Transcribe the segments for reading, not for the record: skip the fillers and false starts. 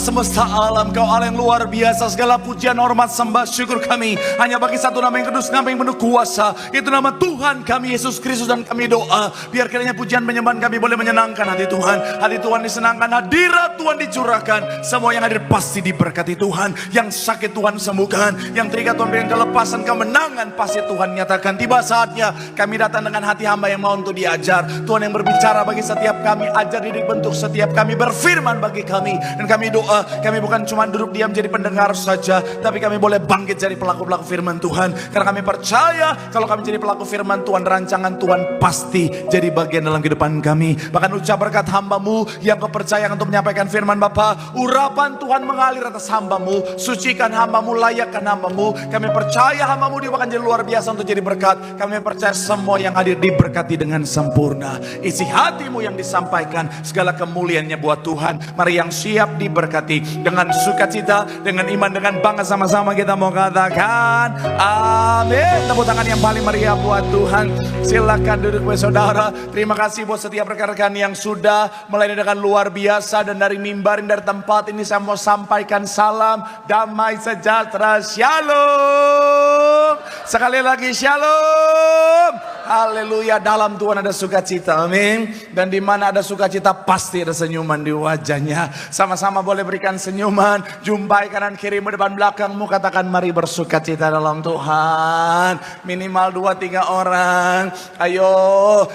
semesta alam. Kau Allah yang luar biasa. Segala pujian, hormat, sembah, syukur kami hanya bagi satu nama yang kudus, nama yang penuh kuasa. Itu nama Tuhan kami Yesus Kristus. Dan kami doa, biar kiranya pujian penyembahan kami boleh menyenangkan hati Tuhan. Hati Tuhan disenangkan, hadirat Tuhan dicurahkan. Semua yang hadir pasti diberkati Tuhan. Yang sakit Tuhan sembuhkan, yang terikat Tuhan berikan kelepasan, kemenangan pasti Tuhan nyatakan. Tiba saatnya kami datang dengan hati hamba yang mau untuk diajar. Tuhan yang berbicara bagi setiap kami, ajar didik bentuk setiap kami, berfirman bagi kami. Dan kami doa, kami bukan cuma duduk diam jadi pendengar saja, tapi kami boleh bangkit jadi pelaku-pelaku firman Tuhan. Karena kami percaya kalau kami jadi pelaku firman Tuhan, rancangan Tuhan pasti jadi bagian dalam kehidupan kami. Bahkan ucap berkat hamba-Mu yang kepercayaan untuk menyampaikan firman Bapa, urapan Tuhan mengalir atas hamba-Mu, sucikan hamba-Mu, layakkan hamba-Mu. Kami percaya hamba-Mu dia bahkan jadi luar biasa untuk jadi berkat. Kami percaya semua yang hadir diberkati dengan sempurna. Isi hati-Mu yang disampaikan, segala kemuliaannya buat Tuhan. Mari yang siap diberkati dengan sukacita, dengan iman, dengan bangga sama-sama kita mau katakan amin. Tepuk tangan yang paling meriah buat Tuhan. Silakan duduk saudara. Terima kasih buat setiap rekan-rekan yang sudah melayani dengan luar biasa. Dan dari mimbar, dari tempat ini saya mau sampaikan salam damai sejahtera, shalom. Sekali lagi shalom. Haleluya. Dalam Tuhan ada sukacita, amin. Dan di mana ada sukacita pasti ada senyuman di wajahnya. Sama-sama boleh berikan senyuman. Jumpai kanan kirimu, depan belakangmu, katakan mari bersukacita dalam Tuhan. Minimal 2-3 orang. Ayo,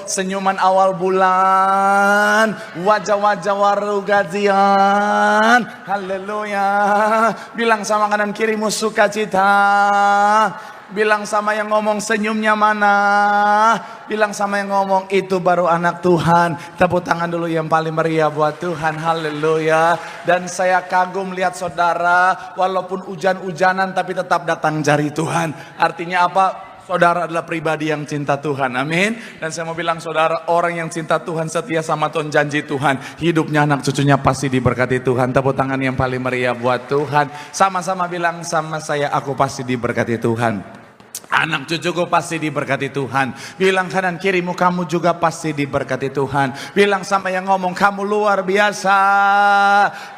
senyuman awal bulan, wajah-wajah waru gajian. Haleluya. Bilang sama kanan kirimu sukacita. Bilang sama yang ngomong senyumnya mana. Bilang sama yang ngomong itu baru anak Tuhan. Tepuk tangan dulu yang paling meriah buat Tuhan. Haleluya. Dan saya kagum lihat saudara, walaupun hujan-hujanan tapi tetap datang jari Tuhan. Artinya apa? Saudara adalah pribadi yang cinta Tuhan, amin. Dan saya mau bilang saudara, orang yang cinta Tuhan, setia sama Tuhan, janji Tuhan, hidupnya anak cucunya pasti diberkati Tuhan. Tepuk tangan yang paling meriah buat Tuhan. Sama-sama bilang sama saya, aku pasti diberkati Tuhan. Anak cucuku pasti diberkati Tuhan. Bilang kanan kirimu, kamu juga pasti diberkati Tuhan. Bilang sama yang ngomong, kamu luar biasa.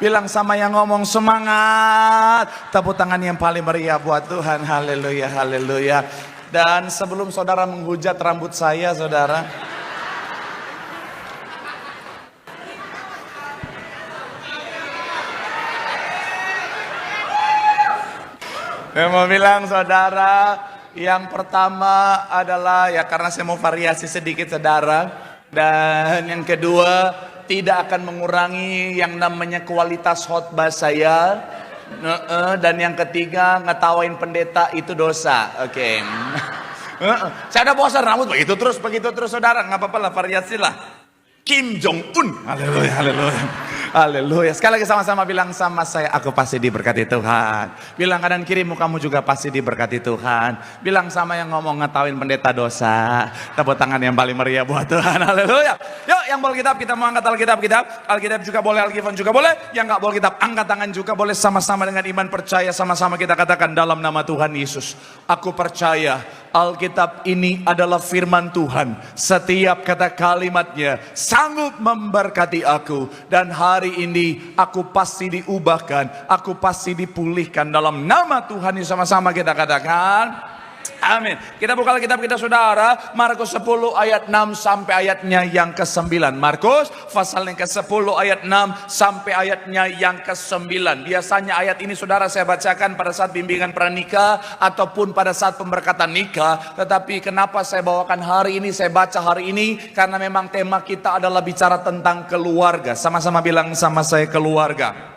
Bilang sama yang ngomong, semangat. Tepuk tangan yang paling meriah buat Tuhan. Haleluya, haleluya. Dan sebelum saudara menghujat rambut saya, saudara, saya mau bilang saudara, yang pertama adalah ya karena saya mau variasi sedikit saudara. Dan yang kedua, tidak akan mengurangi yang namanya kualitas khotbah saya. Dan yang ketiga, ngetawain pendeta itu dosa. Oke. Saya udah bosan rambut begitu terus saudara. Nggak apa-apa lah, variasi lah. Kim Jong Un. Haleluya, haleluya. Haleluya. Sekali lagi sama-sama bilang sama saya, aku pasti diberkati Tuhan. Bilang kanan kirimu, kamu juga pasti diberkati Tuhan. Bilang sama yang ngomong ngetawain pendeta dosa. Tepuk tangan yang paling meriah buat Tuhan. Haleluya. Yuk, yang boleh kitab, kita mau angkat Alkitab kita. Alkitab juga boleh, Alkitab juga boleh. Yang nggak boleh kitab, angkat tangan juga boleh. Sama-sama dengan iman percaya, sama-sama kita katakan dalam nama Tuhan Yesus. Aku percaya Alkitab ini adalah firman Tuhan. Setiap kata kalimatnya sanggup memberkati aku. Dan hari ini aku pasti diubahkan, aku pasti dipulihkan dalam nama Tuhan. Ini sama-sama kita katakan amin. Kita buka Alkitab kita saudara, Markus 10 ayat 6 sampai ayatnya yang ke-9. Markus pasal yang ke-10 ayat 6 sampai ayatnya yang ke-9. Biasanya ayat ini saudara saya bacakan pada saat bimbingan pranikah ataupun pada saat pemberkatan nikah. Tetapi kenapa saya bawakan hari ini, saya baca hari ini, karena memang tema kita adalah bicara tentang keluarga. Sama-sama bilang sama saya, keluarga.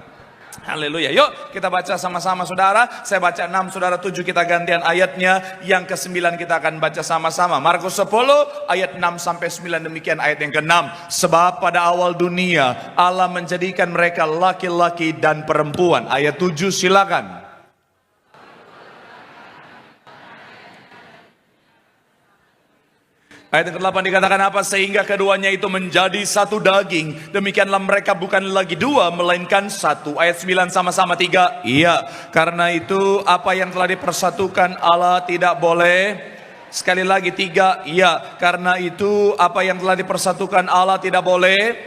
Haleluya. Yuk kita baca sama-sama saudara. Saya baca 6, saudara 7, kita gantian ayatnya. Yang ke-9 kita akan baca sama-sama. Markus 10 ayat 6 sampai 9, demikian ayat yang ke-6. Sebab pada awal dunia Allah menjadikan mereka laki-laki dan perempuan. Ayat 7 silakan. Ayat yang ke-8 dikatakan apa? Sehingga keduanya itu menjadi satu daging. Demikianlah mereka bukan lagi dua, melainkan satu. Ayat 9 sama-sama 3. Iya, karena itu apa yang telah dipersatukan Allah tidak boleh. Sekali lagi 3. Iya, karena itu apa yang telah dipersatukan Allah tidak boleh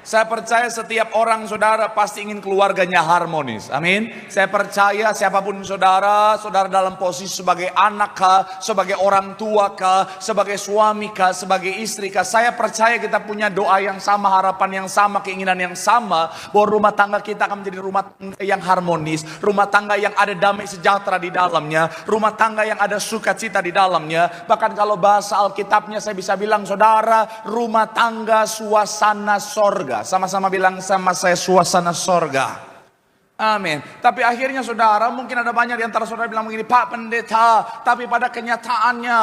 Saya percaya setiap orang saudara pasti ingin keluarganya harmonis. Amin. Saya percaya siapapun saudara, saudara dalam posisi sebagai anak kah, sebagai orang tua kah, sebagai suami kah, sebagai istri kah. Saya percaya kita punya doa yang sama, harapan yang sama, keinginan yang sama. Bahwa rumah tangga kita akan menjadi rumah tangga yang harmonis. Rumah tangga yang ada damai sejahtera di dalamnya. Rumah tangga yang ada sukacita di dalamnya. Bahkan kalau bahasa Alkitabnya saya bisa bilang saudara, rumah tangga suasana sorga. Sama-sama bilang sama saya, suasana sorga. Amin. Tapi akhirnya saudara, mungkin ada banyak di antara saudara bilang begini, Pak Pendeta, tapi pada kenyataannya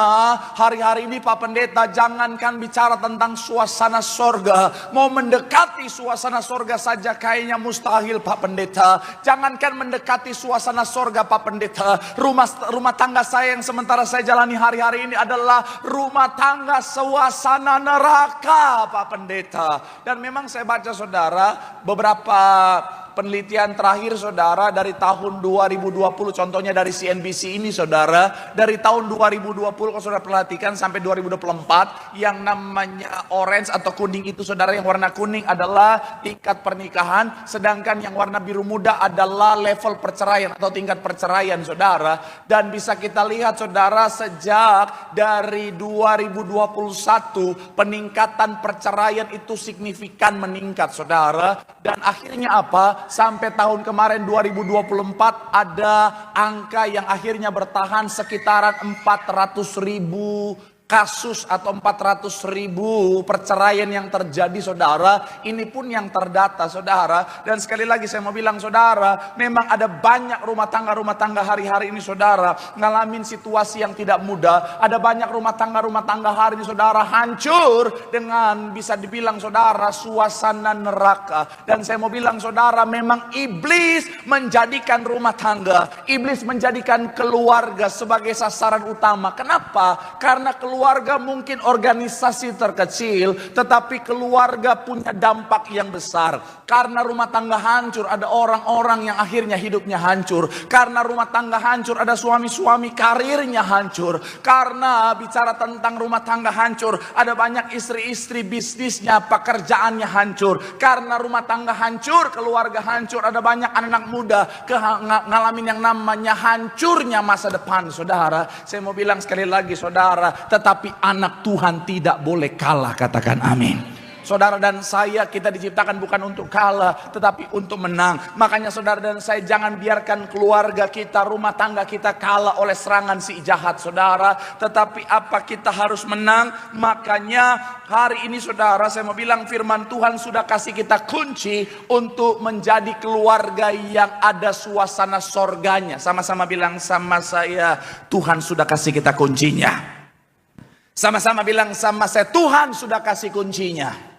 hari-hari ini Pak Pendeta, jangankan bicara tentang suasana sorga, mau mendekati suasana sorga saja kayaknya mustahil Pak Pendeta. Jangankan mendekati suasana sorga Pak Pendeta, rumah tangga saya yang sementara saya jalani hari-hari ini adalah rumah tangga suasana neraka Pak Pendeta. Dan memang saya baca saudara, beberapa penelitian terakhir saudara dari tahun 2020, contohnya dari CNBC ini saudara, dari tahun 2020 kalau saudara perhatikan sampai 2024, yang namanya orange atau kuning itu saudara, yang warna kuning adalah tingkat pernikahan, sedangkan yang warna biru muda adalah level perceraian atau tingkat perceraian saudara. Dan bisa kita lihat saudara, sejak dari 2021 peningkatan perceraian itu signifikan meningkat saudara. Dan akhirnya apa? Sampai tahun kemarin 2024 ada angka yang akhirnya bertahan sekitaran 400.000 kasus atau 400.000 perceraian yang terjadi saudara. Ini pun yang terdata saudara. Dan sekali lagi saya mau bilang saudara, memang ada banyak rumah tangga hari-hari ini saudara ngalamin situasi yang tidak mudah. Ada banyak rumah tangga hari ini saudara hancur dengan bisa dibilang saudara suasana neraka. Dan saya mau bilang saudara, memang iblis menjadikan rumah tangga, iblis menjadikan keluarga sebagai sasaran utama. Kenapa? Karena keluarga mungkin organisasi terkecil, tetapi keluarga punya dampak yang besar. Karena rumah tangga hancur, ada orang-orang yang akhirnya hidupnya hancur. Karena rumah tangga hancur, ada suami-suami karirnya hancur. Karena bicara tentang rumah tangga hancur, ada banyak istri-istri bisnisnya, pekerjaannya hancur. Karena rumah tangga hancur, keluarga hancur, ada banyak anak muda ngalamin yang namanya hancurnya masa depan saudara. Saya mau bilang sekali lagi saudara, tetapi anak Tuhan tidak boleh kalah, katakan amin. Saudara dan saya, kita diciptakan bukan untuk kalah, tetapi untuk menang. Makanya saudara dan saya, jangan biarkan keluarga kita, rumah tangga kita kalah oleh serangan si jahat saudara. Tetapi apa, kita harus menang. Makanya hari ini saudara, saya mau bilang firman Tuhan sudah kasih kita kunci untuk menjadi keluarga yang ada suasana sorganya. Sama-sama bilang sama saya, Tuhan sudah kasih kita kuncinya. Sama-sama bilang sama saya, Tuhan sudah kasih kuncinya.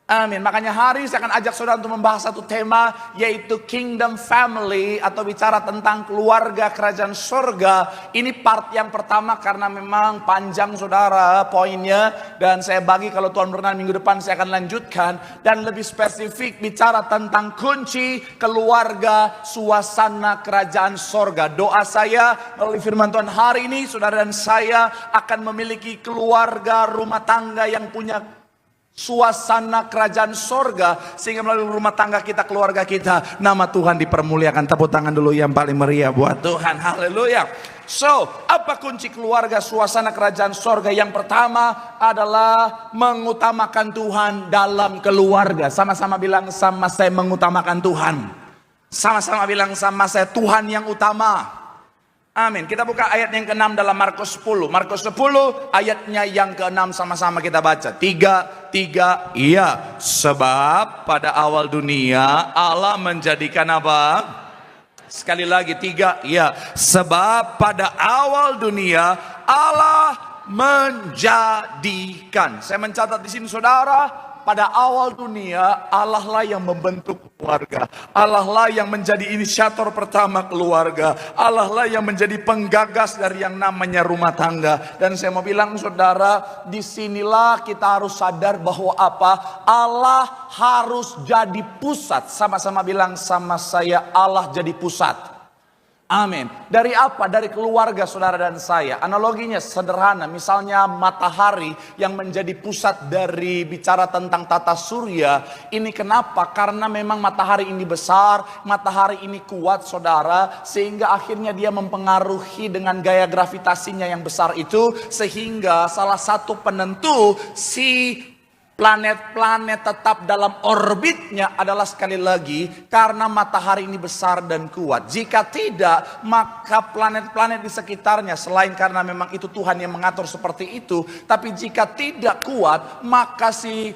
Amin. Makanya hari ini saya akan ajak saudara untuk membahas satu tema, yaitu Kingdom Family, atau bicara tentang keluarga kerajaan sorga. Ini part yang pertama karena memang panjang saudara poinnya, dan saya bagi kalau Tuhan berkenan minggu depan saya akan lanjutkan dan lebih spesifik bicara tentang kunci keluarga suasana kerajaan sorga. Doa saya melalui firman Tuhan hari ini, saudara dan saya akan memiliki keluarga rumah tangga yang punya suasana kerajaan sorga, sehingga melalui rumah tangga kita, keluarga kita, nama Tuhan dipermuliakan. Tepuk tangan dulu yang paling meriah buat Tuhan. Haleluya. So, apa kunci keluarga suasana kerajaan sorga? Yang pertama adalah mengutamakan Tuhan dalam keluarga. Sama-sama bilang sama saya, mengutamakan Tuhan. Sama-sama bilang sama saya, Tuhan yang utama. Amin. Kita buka ayat yang ke-6 dalam Markus 10. Markus 10 ayatnya yang ke-6, sama-sama kita baca. 3, iya. Sebab pada awal dunia Allah menjadikan apa? Sekali lagi 3, iya. Sebab pada awal dunia Allah menjadikan. Saya mencatat di sini saudara, pada awal dunia Allah lah yang membentuk keluarga. Allah lah yang menjadi inisiator pertama keluarga. Allah lah yang menjadi penggagas dari yang namanya rumah tangga. Dan saya mau bilang saudara, disinilah kita harus sadar bahwa apa? Allah harus jadi pusat. Sama-sama bilang sama saya, Allah jadi pusat. Amin. Dari apa? Dari keluarga saudara dan saya. Analoginya sederhana. Misalnya matahari yang menjadi pusat dari bicara tentang tata surya. Ini kenapa? Karena memang matahari ini besar, matahari ini kuat saudara. Sehingga akhirnya dia mempengaruhi dengan gaya gravitasinya yang besar itu. Sehingga salah satu penentu si planet-planet tetap dalam orbitnya adalah sekali lagi karena matahari ini besar dan kuat. Jika tidak, maka planet-planet di sekitarnya selain karena memang itu Tuhan yang mengatur seperti itu, tapi jika tidak kuat, maka si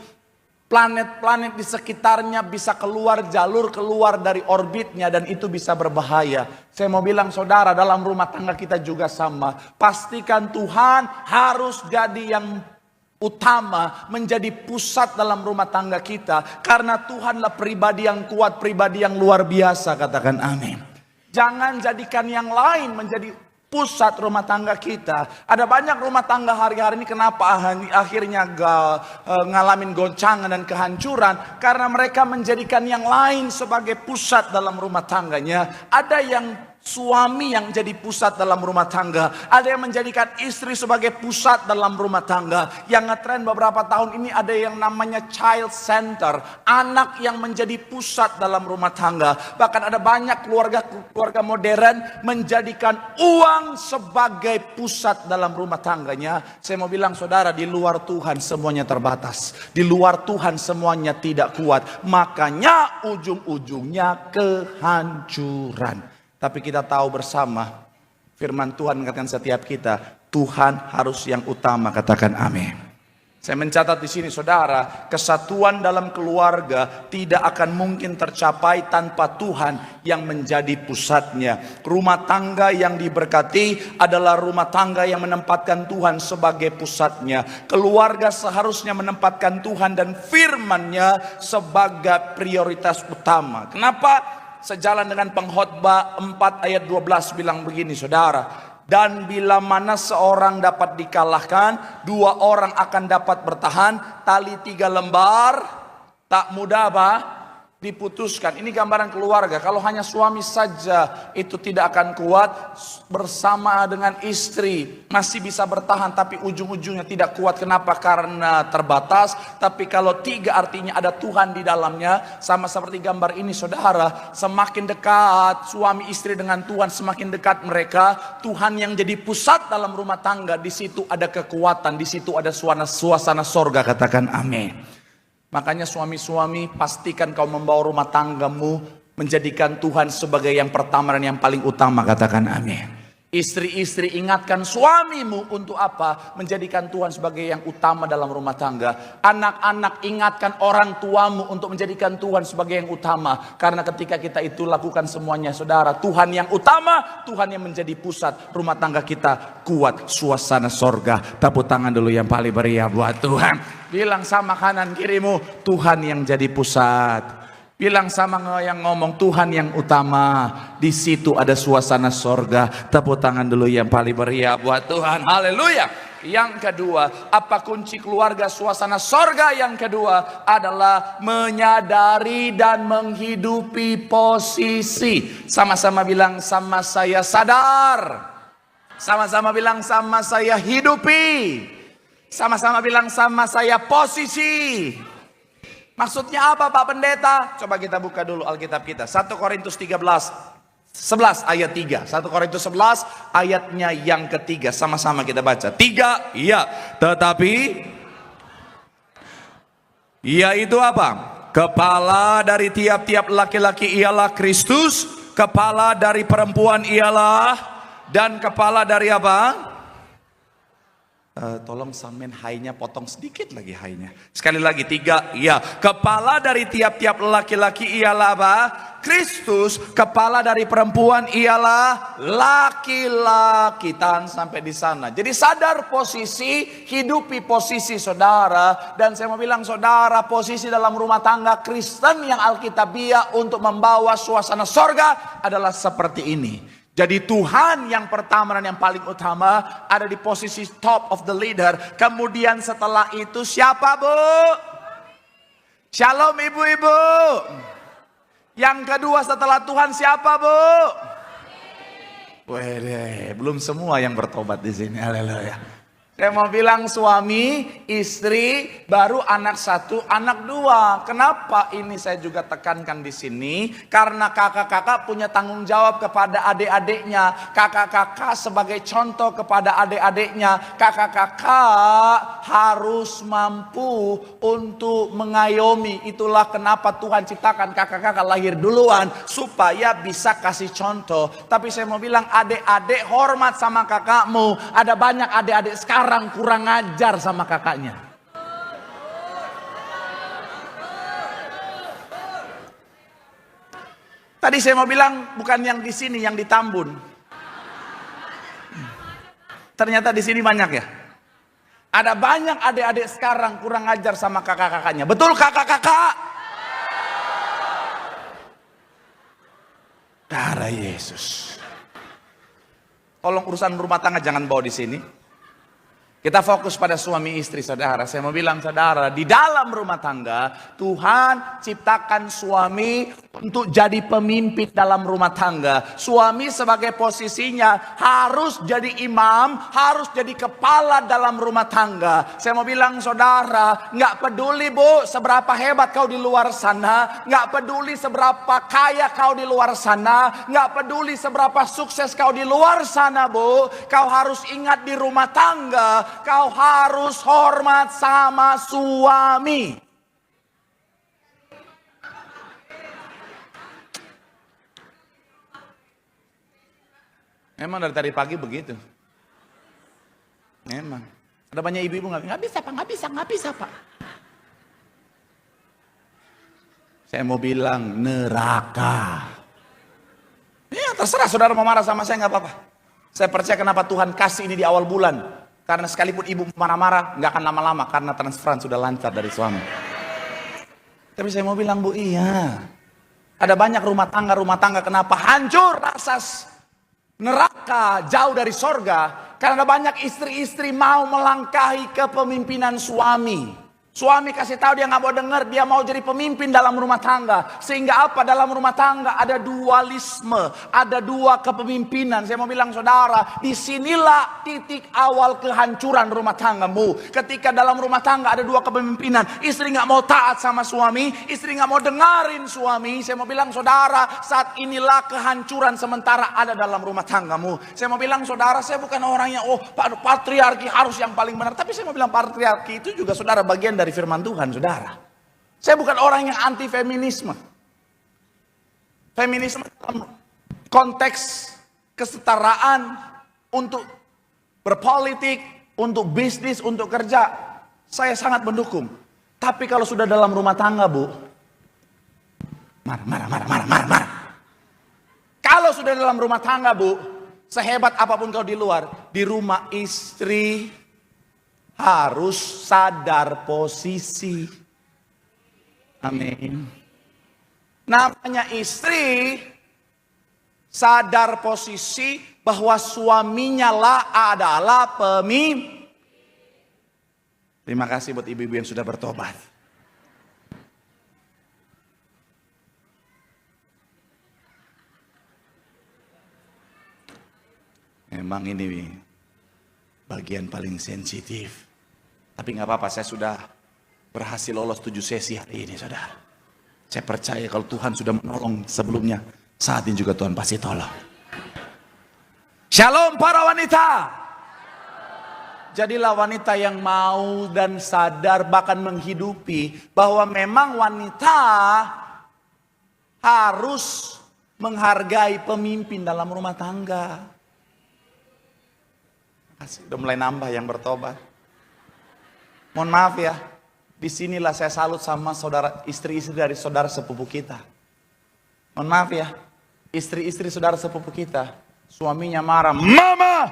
planet-planet di sekitarnya bisa keluar dari orbitnya dan itu bisa berbahaya. Saya mau bilang saudara, dalam rumah tangga kita juga sama. Pastikan Tuhan harus jadi yang utama, menjadi pusat dalam rumah tangga kita. Karena Tuhanlah pribadi yang kuat, pribadi yang luar biasa. Katakan amin. Jangan jadikan yang lain menjadi pusat rumah tangga kita. Ada banyak rumah tangga hari-hari ini kenapa akhirnya ngalamin goncangan dan kehancuran. Karena mereka menjadikan yang lain sebagai pusat dalam rumah tangganya. Ada yang suami yang jadi pusat dalam rumah tangga. Ada yang menjadikan istri sebagai pusat dalam rumah tangga. Yang ngetren beberapa tahun ini ada yang namanya child center. Anak yang menjadi pusat dalam rumah tangga. Bahkan ada banyak keluarga modern menjadikan uang sebagai pusat dalam rumah tangganya. Saya mau bilang saudara, di luar Tuhan semuanya terbatas. Di luar Tuhan semuanya tidak kuat. Makanya ujung-ujungnya kehancuran. Tapi kita tahu bersama, firman Tuhan mengatakan setiap kita, Tuhan harus yang utama. Katakan amin. Saya mencatat di sini saudara, kesatuan dalam keluarga tidak akan mungkin tercapai tanpa Tuhan yang menjadi pusatnya. Rumah tangga yang diberkati adalah rumah tangga yang menempatkan Tuhan sebagai pusatnya. Keluarga seharusnya menempatkan Tuhan dan firman-Nya sebagai prioritas utama. Kenapa? Sejalan dengan pengkhotbah 4 ayat 12 bilang begini saudara. Dan bila mana seorang dapat dikalahkan, 2 orang akan dapat bertahan. Tali 3 lembar tak mudah apa? Diputuskan. Ini gambaran keluarga. Kalau hanya suami saja itu tidak akan kuat, bersama dengan istri masih bisa bertahan tapi ujung-ujungnya tidak kuat. Kenapa? Karena terbatas. Tapi kalau 3 artinya ada Tuhan di dalamnya. Sama seperti gambar ini saudara, semakin dekat suami istri dengan Tuhan, semakin dekat mereka. Tuhan yang jadi pusat dalam rumah tangga, di situ ada kekuatan, di situ ada suasana sorga. Katakan amin. Makanya suami-suami, pastikan kau membawa rumah tanggamu menjadikan Tuhan sebagai yang pertama dan yang paling utama. Katakan amin. Istri-istri, ingatkan suamimu untuk apa? Menjadikan Tuhan sebagai yang utama dalam rumah tangga. Anak-anak, ingatkan orang tuamu untuk menjadikan Tuhan sebagai yang utama. Karena ketika kita itu lakukan semuanya saudara, Tuhan yang utama, Tuhan yang menjadi pusat, rumah tangga kita kuat, suasana sorga. Tepuk tangan dulu yang paling meriah buat Tuhan. Bilang sama kanan kirimu, Tuhan yang jadi pusat. Bilang sama yang ngomong, Tuhan yang utama. Di situ ada suasana sorga. Tepuk tangan dulu yang paling meriah buat Tuhan. Haleluya. Yang kedua, apa kunci keluarga suasana sorga? Yang kedua adalah menyadari dan menghidupi posisi. Sama-sama bilang sama saya sadar. Sama-sama bilang sama saya hidupi. Sama-sama bilang sama saya posisi. Maksudnya apa Pak Pendeta? Coba kita buka dulu Alkitab kita. 1 Korintus 11 ayat 3. 1 Korintus 11 ayatnya yang ketiga. Sama-sama kita baca. 3, iya. Tetapi, yaitu apa? Kepala dari tiap-tiap laki-laki ialah Kristus. Kepala dari perempuan ialah. Dan kepala dari apa? Tolong samen hainya potong sedikit lagi hainya. Sekali lagi 3, iya. Kepala dari tiap-tiap laki-laki ialah apa? Kristus. Kepala dari perempuan ialah laki-laki. Tahan sampai di sana. Jadi sadar posisi, hidupi posisi saudara. Dan saya mau bilang saudara, posisi dalam rumah tangga Kristen yang Alkitabiah untuk membawa suasana sorga adalah seperti ini. Jadi Tuhan yang pertama dan yang paling utama ada di posisi top of the leader. Kemudian setelah itu siapa Bu? Shalom ibu-ibu. Yang kedua setelah Tuhan siapa Bu? Wede, belum semua yang bertobat di sini. Haleluya. Saya mau bilang suami, istri, baru anak satu, anak dua. Kenapa ini saya juga tekankan di sini? Karena kakak-kakak punya tanggung jawab kepada adik-adiknya. Kakak-kakak sebagai contoh kepada adik-adiknya. Kakak-kakak harus mampu untuk mengayomi. Itulah kenapa Tuhan ciptakan kakak-kakak lahir duluan. Supaya bisa kasih contoh. Tapi saya mau bilang adik-adik hormat sama kakakmu. Ada banyak adik-adik sekarang kurang ajar sama kakaknya. Tadi saya mau bilang bukan yang di sini, yang di Tambun. Ternyata di sini banyak ya. Ada banyak adik-adik sekarang kurang ajar sama kakak-kakaknya. Betul kakak-kakak? Darah Yesus. Tolong urusan rumah tangga jangan bawa di sini. Kita fokus pada suami istri, saudara. Saya mau bilang, saudara, di dalam rumah tangga Tuhan ciptakan suami untuk jadi pemimpin dalam rumah tangga. Suami sebagai posisinya harus jadi imam, harus jadi kepala dalam rumah tangga. Saya mau bilang, saudara, nggak peduli bu seberapa hebat kau di luar sana, nggak peduli seberapa kaya kau di luar sana, nggak peduli seberapa sukses kau di luar sana bu, kau harus ingat di rumah tangga kau harus hormat sama suami. Memang dari tadi pagi begitu. Memang. Ada banyak ibu-ibu nggak bisa pak. Saya mau bilang neraka. Ya terserah saudara mau marah sama saya nggak apa-apa. Saya percaya kenapa Tuhan kasih ini di awal bulan. Karena sekalipun ibu marah-marah, nggak akan lama-lama karena transferan sudah lancar dari suami. Tapi saya mau bilang bu, iya. Ada banyak rumah tangga kenapa hancur, rasas neraka, jauh dari sorga. Karena ada banyak istri-istri mau melangkahi kepemimpinan suami. Suami kasih tahu dia nggak mau dengar, dia mau jadi pemimpin dalam rumah tangga. Sehingga apa? Dalam rumah tangga ada dualisme, ada dua kepemimpinan. Saya mau bilang saudara, disinilah titik awal kehancuran rumah tanggamu. Ketika dalam rumah tangga ada dua kepemimpinan, istri nggak mau taat sama suami, istri nggak mau dengerin suami. Saya mau bilang saudara, saat inilah kehancuran sementara ada dalam rumah tanggamu. Saya mau bilang saudara, saya bukan orang yang patriarki harus yang paling benar. Tapi saya mau bilang patriarki itu juga saudara bagian dari firman Tuhan, saudara. Saya bukan orang yang anti feminisme. Feminisme dalam konteks kesetaraan untuk berpolitik, untuk bisnis, untuk kerja, saya sangat mendukung. Tapi kalau sudah dalam rumah tangga, bu, marah. Kalau sudah dalam rumah tangga, bu, sehebat apapun kau di luar, di rumah istri harus sadar posisi. Amin. Namanya istri sadar posisi bahwa suaminya lah adalah pemimpin. Terima kasih buat ibu-ibu yang sudah bertobat. Memang ini bagian paling sensitif. Tapi nggak apa-apa, saya sudah berhasil lolos 7 sesi hari ini, saudara. Saya percaya kalau Tuhan sudah menolong sebelumnya, saat ini juga Tuhan pasti tolong. Shalom para wanita. Jadilah wanita yang mau dan sadar bahkan menghidupi bahwa memang wanita harus menghargai pemimpin dalam rumah tangga. Udah mulai nambah yang bertobat. Mohon maaf ya, disinilah saya salut sama saudara istri-istri dari saudara sepupu kita. Mohon maaf ya, istri-istri saudara sepupu kita, suaminya marah, mama.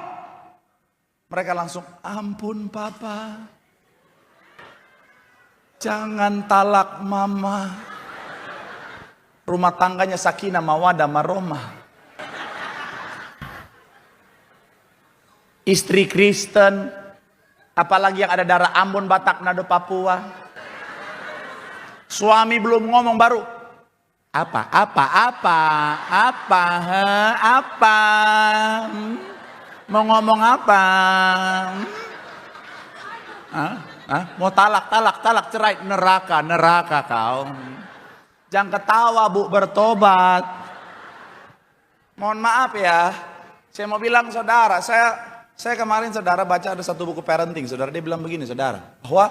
Mereka langsung, ampun papa, jangan talak mama. Rumah tangganya sakinah mawadah maromah. Istri Kristen, apalagi yang ada darah Ambon, Batak, Manado, Papua. Suami belum ngomong baru, Apa? Mau ngomong apa? Mau talak, cerai, neraka kau. Jangan ketawa Bu, bertobat. Mohon maaf ya, saya mau bilang saudara, saya kemarin saudara baca ada satu buku parenting, saudara, dia bilang begini saudara, bahwa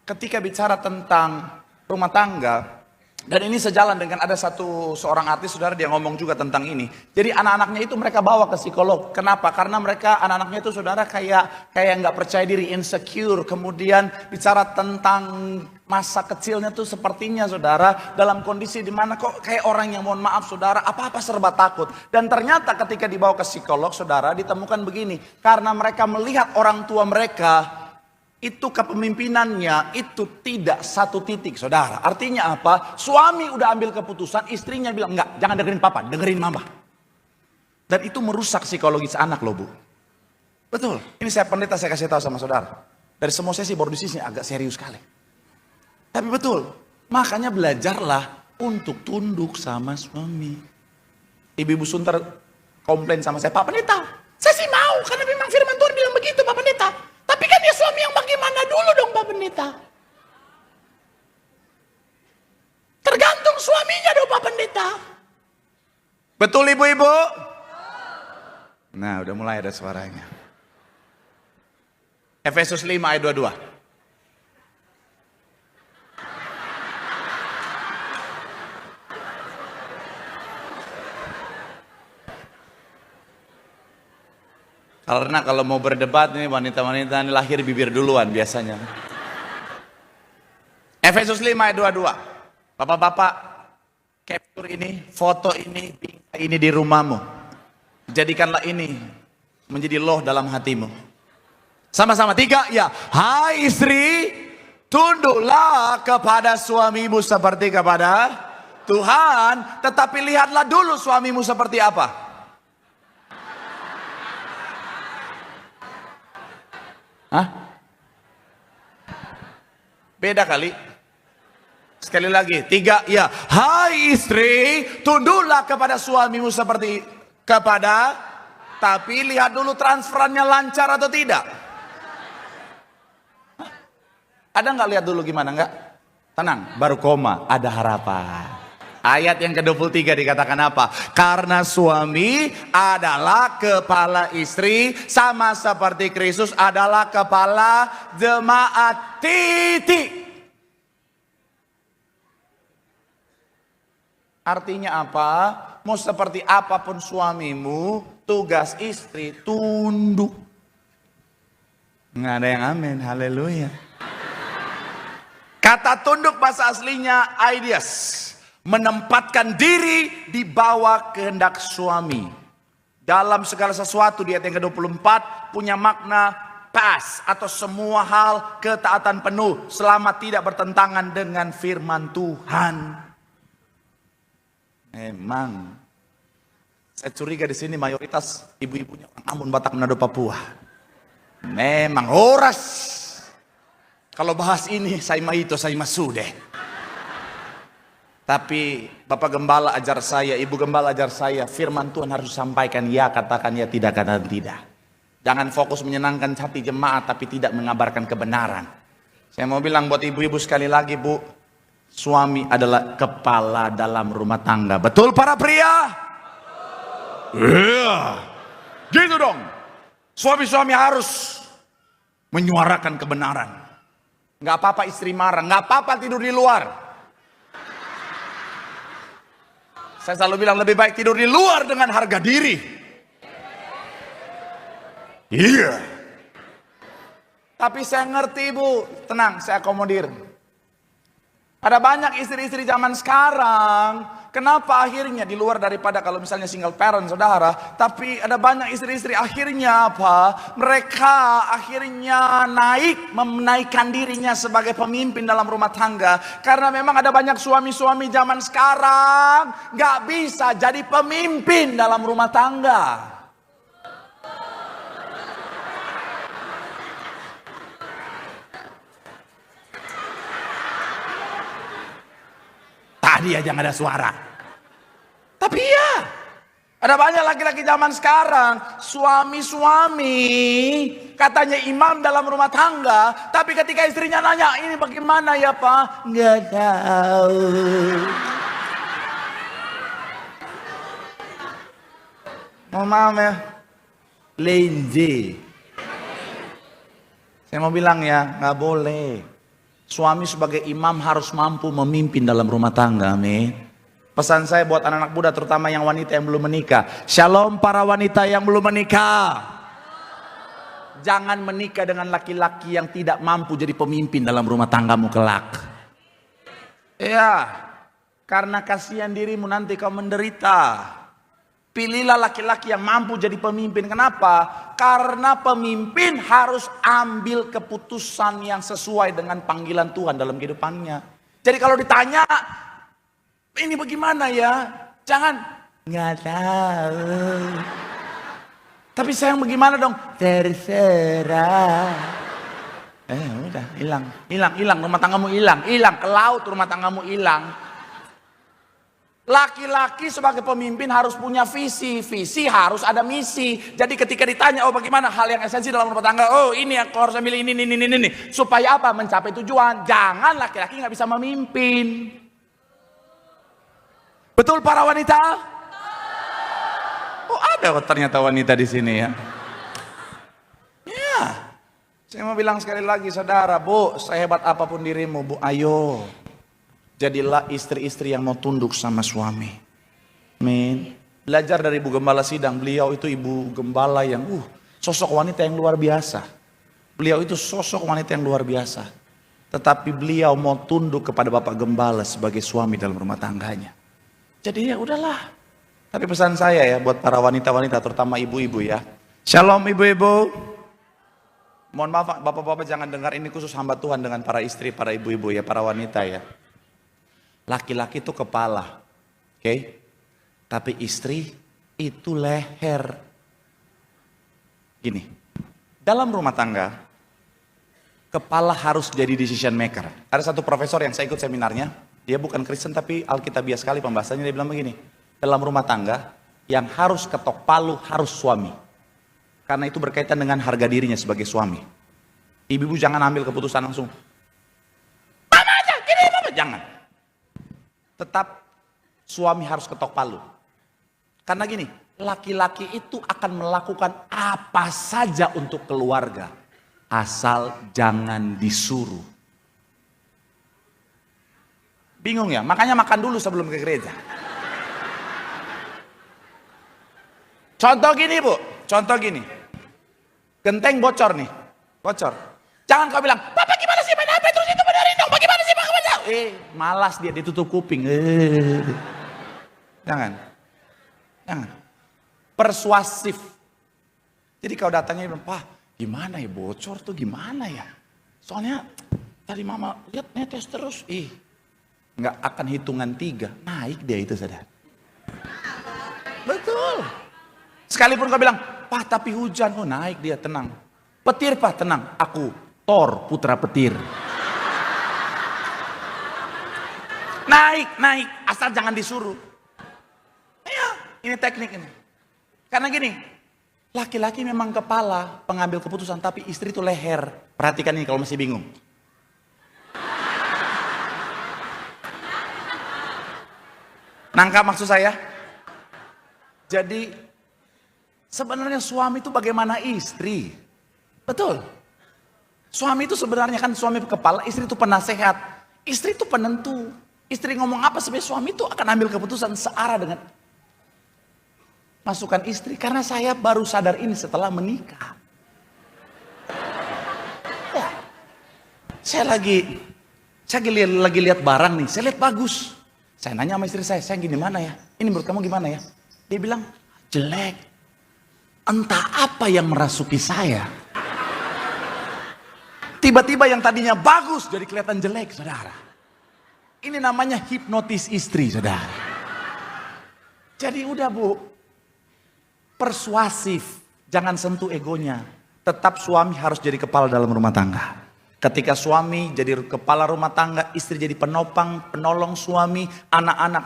ketika bicara tentang rumah tangga, dan ini sejalan dengan ada seorang artis saudara, dia ngomong juga tentang ini. Jadi anak-anaknya itu mereka bawa ke psikolog. Kenapa? Karena mereka anak-anaknya itu saudara kayak nggak percaya diri, insecure. Kemudian bicara tentang masa kecilnya tuh sepertinya saudara dalam kondisi dimana kok kayak orang yang mohon maaf saudara apa-apa serba takut. Dan ternyata ketika dibawa ke psikolog saudara ditemukan begini. Karena mereka melihat orang tua mereka itu kepemimpinannya itu tidak satu titik saudara. Artinya apa? Suami udah ambil keputusan, istrinya bilang enggak, jangan dengerin papa, dengerin mama. Dan itu merusak psikologis anak loh Bu. Betul. Ini saya pendeta, saya kasih tahu sama saudara. Dari semua sesi baru di sini agak serius sekali. Tapi betul. Makanya belajarlah untuk tunduk sama suami. Ibu-ibu Sunter komplain sama saya, Pak Pendeta, saya sih mau karena memang firman Tuhan bilang begitu Pak Pendeta. Tapi kan dia suami yang bagaimana dulu dong Pak Pendeta. Tergantung suaminya dong Pak Pendeta. Betul ibu-ibu? Nah udah mulai ada suaranya. Efesus 5 ayat 22. Karena kalau mau berdebat nih wanita-wanita ini lahir bibir duluan biasanya. Efesus 5 ayat 22. Bapak-bapak, capture ini, foto ini, bingkai ini di rumahmu. Jadikanlah ini menjadi loh dalam hatimu. Sama-sama 3 ya. Hai istri, tunduklah kepada suamimu seperti kepada Tuhan. Tetapi lihatlah dulu suamimu seperti apa. Hah? Beda kali. Sekali lagi 3 ya. Hai istri, tunduklah kepada suamimu seperti kepada, tapi lihat dulu transferannya lancar atau tidak. Hah? Ada nggak lihat dulu gimana nggak? Tenang, baru koma, ada harapan. Ayat yang ke-23 dikatakan apa? Karena suami adalah kepala istri, sama seperti Kristus adalah kepala jemaat. Titik. Artinya apa? Mau seperti apapun suamimu, tugas istri tunduk. Nggak ada yang amin, haleluya. Kata tunduk bahasa aslinya aidias. Menempatkan diri di bawah kehendak suami. Dalam segala sesuatu di ayat yang ke-24 punya makna pas atau semua hal ketaatan penuh selama tidak bertentangan dengan firman Tuhan. Memang saya curiga di sini mayoritas ibu-ibunya orang Ambon, Batak, Manado, Papua. Memang horas. Kalau bahas ini saya mahito, saya masude. Tapi Bapak Gembala ajar saya, Ibu Gembala ajar saya, firman Tuhan harus disampaikan, ya katakan, ya tidak katakan tidak. Jangan fokus menyenangkan hati jemaat tapi tidak mengabarkan kebenaran. Saya mau bilang buat ibu-ibu sekali lagi Bu, suami adalah kepala dalam rumah tangga. Betul para pria? Iya. Gitu dong. Suami-suami harus menyuarakan kebenaran. Gak apa-apa istri marah, gak apa-apa tidur di luar. Saya selalu bilang lebih baik tidur di luar dengan harga diri. Iya. Tapi saya ngerti Bu, tenang, saya akomodir. Ada banyak istri-istri zaman sekarang, kenapa akhirnya di luar daripada kalau misalnya single parent saudara, tapi ada banyak istri-istri akhirnya apa? Mereka akhirnya menaikkan dirinya sebagai pemimpin dalam rumah tangga. Karena memang ada banyak suami-suami zaman sekarang gak bisa jadi pemimpin dalam rumah tangga. Tadi aja gak ada suara. Ada banyak laki-laki zaman sekarang, suami-suami katanya imam dalam rumah tangga, tapi ketika istrinya nanya, ini bagaimana ya Pak? Nggak tahu. Mohon maaf ya, lazy. Saya mau bilang ya, nggak boleh. Suami sebagai imam harus mampu memimpin dalam rumah tangga, amin. Pesan saya buat anak-anak muda, terutama yang wanita yang belum menikah. Shalom para wanita yang belum menikah. Jangan menikah dengan laki-laki yang tidak mampu jadi pemimpin dalam rumah tanggamu kelak. Ya, karena kasihan dirimu nanti kau menderita. Pilihlah laki-laki yang mampu jadi pemimpin. Kenapa? Karena pemimpin harus ambil keputusan yang sesuai dengan panggilan Tuhan dalam kehidupannya. Jadi kalau ditanya, ini bagaimana ya? Jangan, nggak tahu. Tapi sayang bagaimana dong? Terserah. Udah hilang, rumah tanggamu hilang, ke laut rumah tanggamu hilang. Laki-laki sebagai pemimpin harus punya visi harus ada misi. Jadi ketika ditanya, oh bagaimana hal yang esensi dalam rumah tangga? Oh ini aku harus ambil ini. Supaya apa? Mencapai tujuan. Jangan laki-laki nggak bisa memimpin. Betul para wanita? Oh ada ternyata wanita di sini ya. Ya, saya mau bilang sekali lagi saudara, Bu, sehebat apapun dirimu, Bu, ayo. Jadilah istri-istri yang mau tunduk sama suami. Amin. Belajar dari Ibu Gembala Sidang, beliau itu Ibu Gembala yang sosok wanita yang luar biasa. Beliau itu sosok wanita yang luar biasa. Tetapi beliau mau tunduk kepada Bapak Gembala sebagai suami dalam rumah tangganya. Jadi ya udahlah. Tapi pesan saya ya buat para wanita-wanita, terutama ibu-ibu ya. Shalom ibu-ibu. Mohon maaf bapak-bapak, jangan dengar, ini khusus hamba Tuhan dengan para istri, para ibu-ibu ya, para wanita ya. Laki-laki itu kepala, oke? Tapi istri itu leher. Gini, dalam rumah tangga, kepala harus jadi decision maker. Ada satu profesor yang saya ikut seminarnya. Dia bukan Kristen tapi Alkitabiah sekali pembahasannya. Dia bilang begini, dalam rumah tangga yang harus ketok palu harus suami. Karena itu berkaitan dengan harga dirinya sebagai suami. Ibu-ibu jangan ambil keputusan langsung. Mama aja, gini mama. Jangan. Tetap suami harus ketok palu. Karena gini, laki-laki itu akan melakukan apa saja untuk keluarga. Asal jangan disuruh. Bingung ya? Makanya makan dulu sebelum ke gereja. Contoh gini Bu, contoh gini. Genteng bocor nih, bocor. Jangan kau bilang, Papa gimana sih main HP terus itu benerin dong, bagaimana sih Pak? Malas dia ditutup kuping. Jangan. Persuasif. Jadi kau datangnya bilang, Pak gimana ya bocor tuh gimana ya? Soalnya tadi mama lihat netes terus. Nggak akan hitungan 3, naik dia itu saudara. Betul. Sekalipun kau bilang, Pak tapi hujan, naik dia, tenang. Petir Pak, tenang. Aku Thor, putra petir. Naik, asal jangan disuruh. Ayo, ini teknik ini. Karena gini, laki-laki memang kepala pengambil keputusan, tapi istri itu leher. Perhatikan ini kalau masih bingung. Nangkap maksud saya? Jadi sebenarnya suami itu bagaimana istri? Betul. Suami itu sebenarnya kan suami kepala, istri itu penasehat. Istri itu penentu. Istri ngomong apa sebenarnya suami itu akan ambil keputusan searah dengan masukan istri. Karena saya baru sadar ini setelah menikah. Ya. Saya lagi lihat barang nih, saya lihat bagus. Saya nanya sama istri saya gini mana ya? Ini menurut kamu gimana ya? Dia bilang, jelek. Entah apa yang merasuki saya. Tiba-tiba yang tadinya bagus jadi kelihatan jelek, saudara. Ini namanya hipnotis istri, saudara. Jadi udah Bu, persuasif. Jangan sentuh egonya. Tetap suami harus jadi kepala dalam rumah tangga. Ketika suami jadi kepala rumah tangga, istri jadi penopang, penolong suami, anak-anak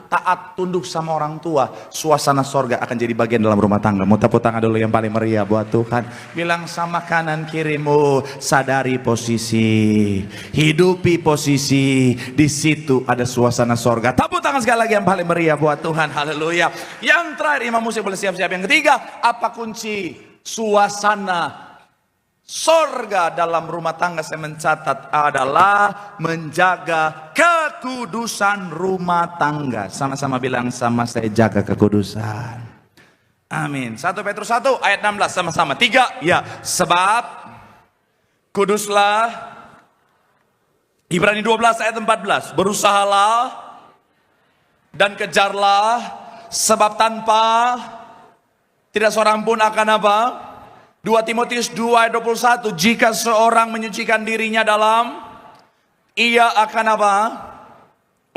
taat, tunduk sama orang tua, suasana sorga akan jadi bagian dalam rumah tangga. Mau tepuk tangan dulu yang paling meriah buat Tuhan. Bilang sama kanan kirimu, sadari posisi, hidupi posisi, di situ ada suasana sorga. Tepuk tangan sekali lagi yang paling meriah buat Tuhan. Haleluya. Yang terakhir, imam musik boleh siap-siap. Yang ketiga, apa kunci suasana sorga dalam rumah tangga? Saya mencatat adalah menjaga kekudusan rumah tangga. Sama-sama bilang sama saya, jaga kekudusan. Amin. 1 Petrus 1 ayat 16 sama-sama. 3 ya. Sebab kuduslah. Ibrani 12 ayat 14. Berusahalah dan kejarlah, sebab tanpa tidak seorang pun akan apa? 2 Timotius 2 ayat 21, jika seorang menyucikan dirinya dalam, ia akan apa?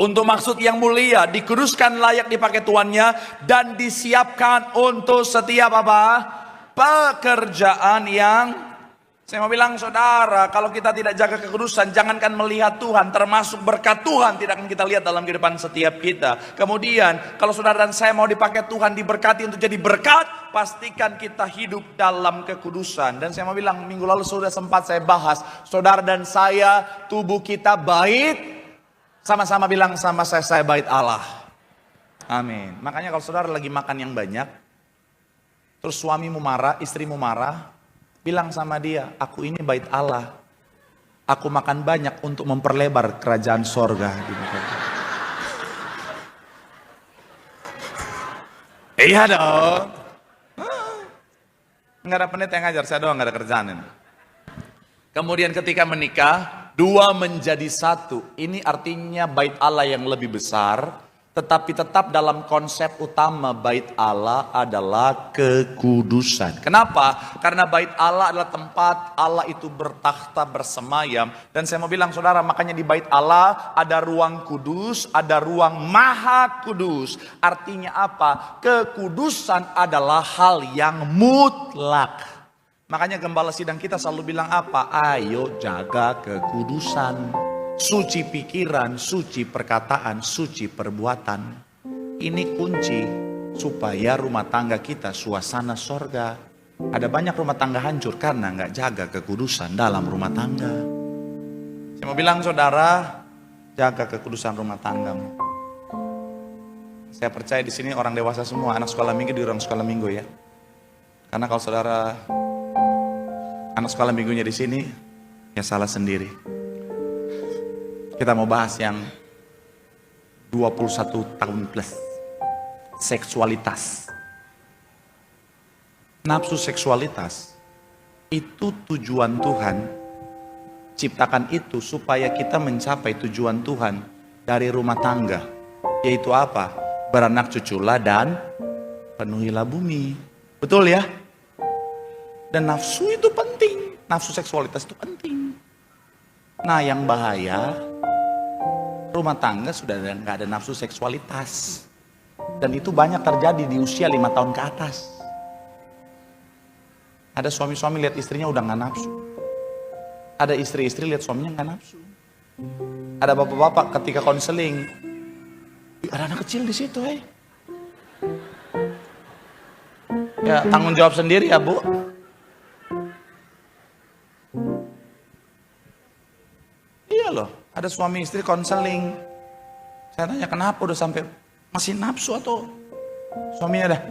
Untuk maksud yang mulia, dikuduskan layak dipakai tuannya, dan disiapkan untuk setiap apa? Pekerjaan yang, saya mau bilang saudara, kalau kita tidak jaga kekudusan, jangankan melihat Tuhan, termasuk berkat Tuhan tidak akan kita lihat dalam kehidupan setiap kita. Kemudian, kalau saudara dan saya mau dipakai Tuhan, diberkati untuk jadi berkat, pastikan kita hidup dalam kekudusan. Dan saya mau bilang, minggu lalu sudah sempat saya bahas, saudara dan saya, tubuh kita bait, sama-sama bilang sama saya bait Allah. Amin. Makanya kalau saudara lagi makan yang banyak, terus suamimu marah, istrimu marah, bilang sama dia, aku ini bait Allah. Aku makan banyak untuk memperlebar kerajaan sorga. Iya dong. Nggak ada pendeta yang ngajar, saya doang nggak ada kerjaan ini. Kemudian ketika menikah, 2 menjadi 1. Ini artinya bait Allah yang lebih besar. Tetapi tetap dalam konsep utama bait Allah adalah kekudusan. Kenapa? Karena bait Allah adalah tempat Allah itu bertakhta, bersemayam. Dan saya mau bilang saudara, makanya di bait Allah ada ruang kudus, ada ruang maha kudus. Artinya apa? Kekudusan adalah hal yang mutlak. Makanya gembala sidang kita selalu bilang apa? Ayo jaga kekudusan. Suci pikiran, suci perkataan, suci perbuatan. Ini kunci supaya rumah tangga kita suasana sorga. Ada banyak rumah tangga hancur karena nggak jaga kekudusan dalam rumah tangga. Saya mau bilang saudara, jaga kekudusan rumah tanggamu. Saya percaya di sini orang dewasa semua, anak sekolah minggu di ruang sekolah minggu ya. Karena kalau saudara anak sekolah minggunya di sini, ya salah sendiri. Kita mau bahas yang 21 tahun plus. Seksualitas. Nafsu seksualitas itu tujuan Tuhan. Ciptakan itu supaya kita mencapai tujuan Tuhan dari rumah tangga. Yaitu apa? Beranak cuculah dan penuhilah bumi. Betul ya? Dan nafsu itu penting. Nafsu seksualitas itu penting. Nah yang bahaya, rumah tangga sudah nggak ada nafsu seksualitas. Dan itu banyak terjadi di usia 5 tahun ke atas. Ada suami-suami lihat istrinya udah nggak nafsu. Ada istri-istri lihat suaminya nggak nafsu. Ada bapak-bapak ketika konseling, ada anak kecil di situ, ya tanggung jawab sendiri ya bu. Iya loh, ada suami istri konseling. Saya tanya kenapa udah sampai masih nafsu atau suaminya dah.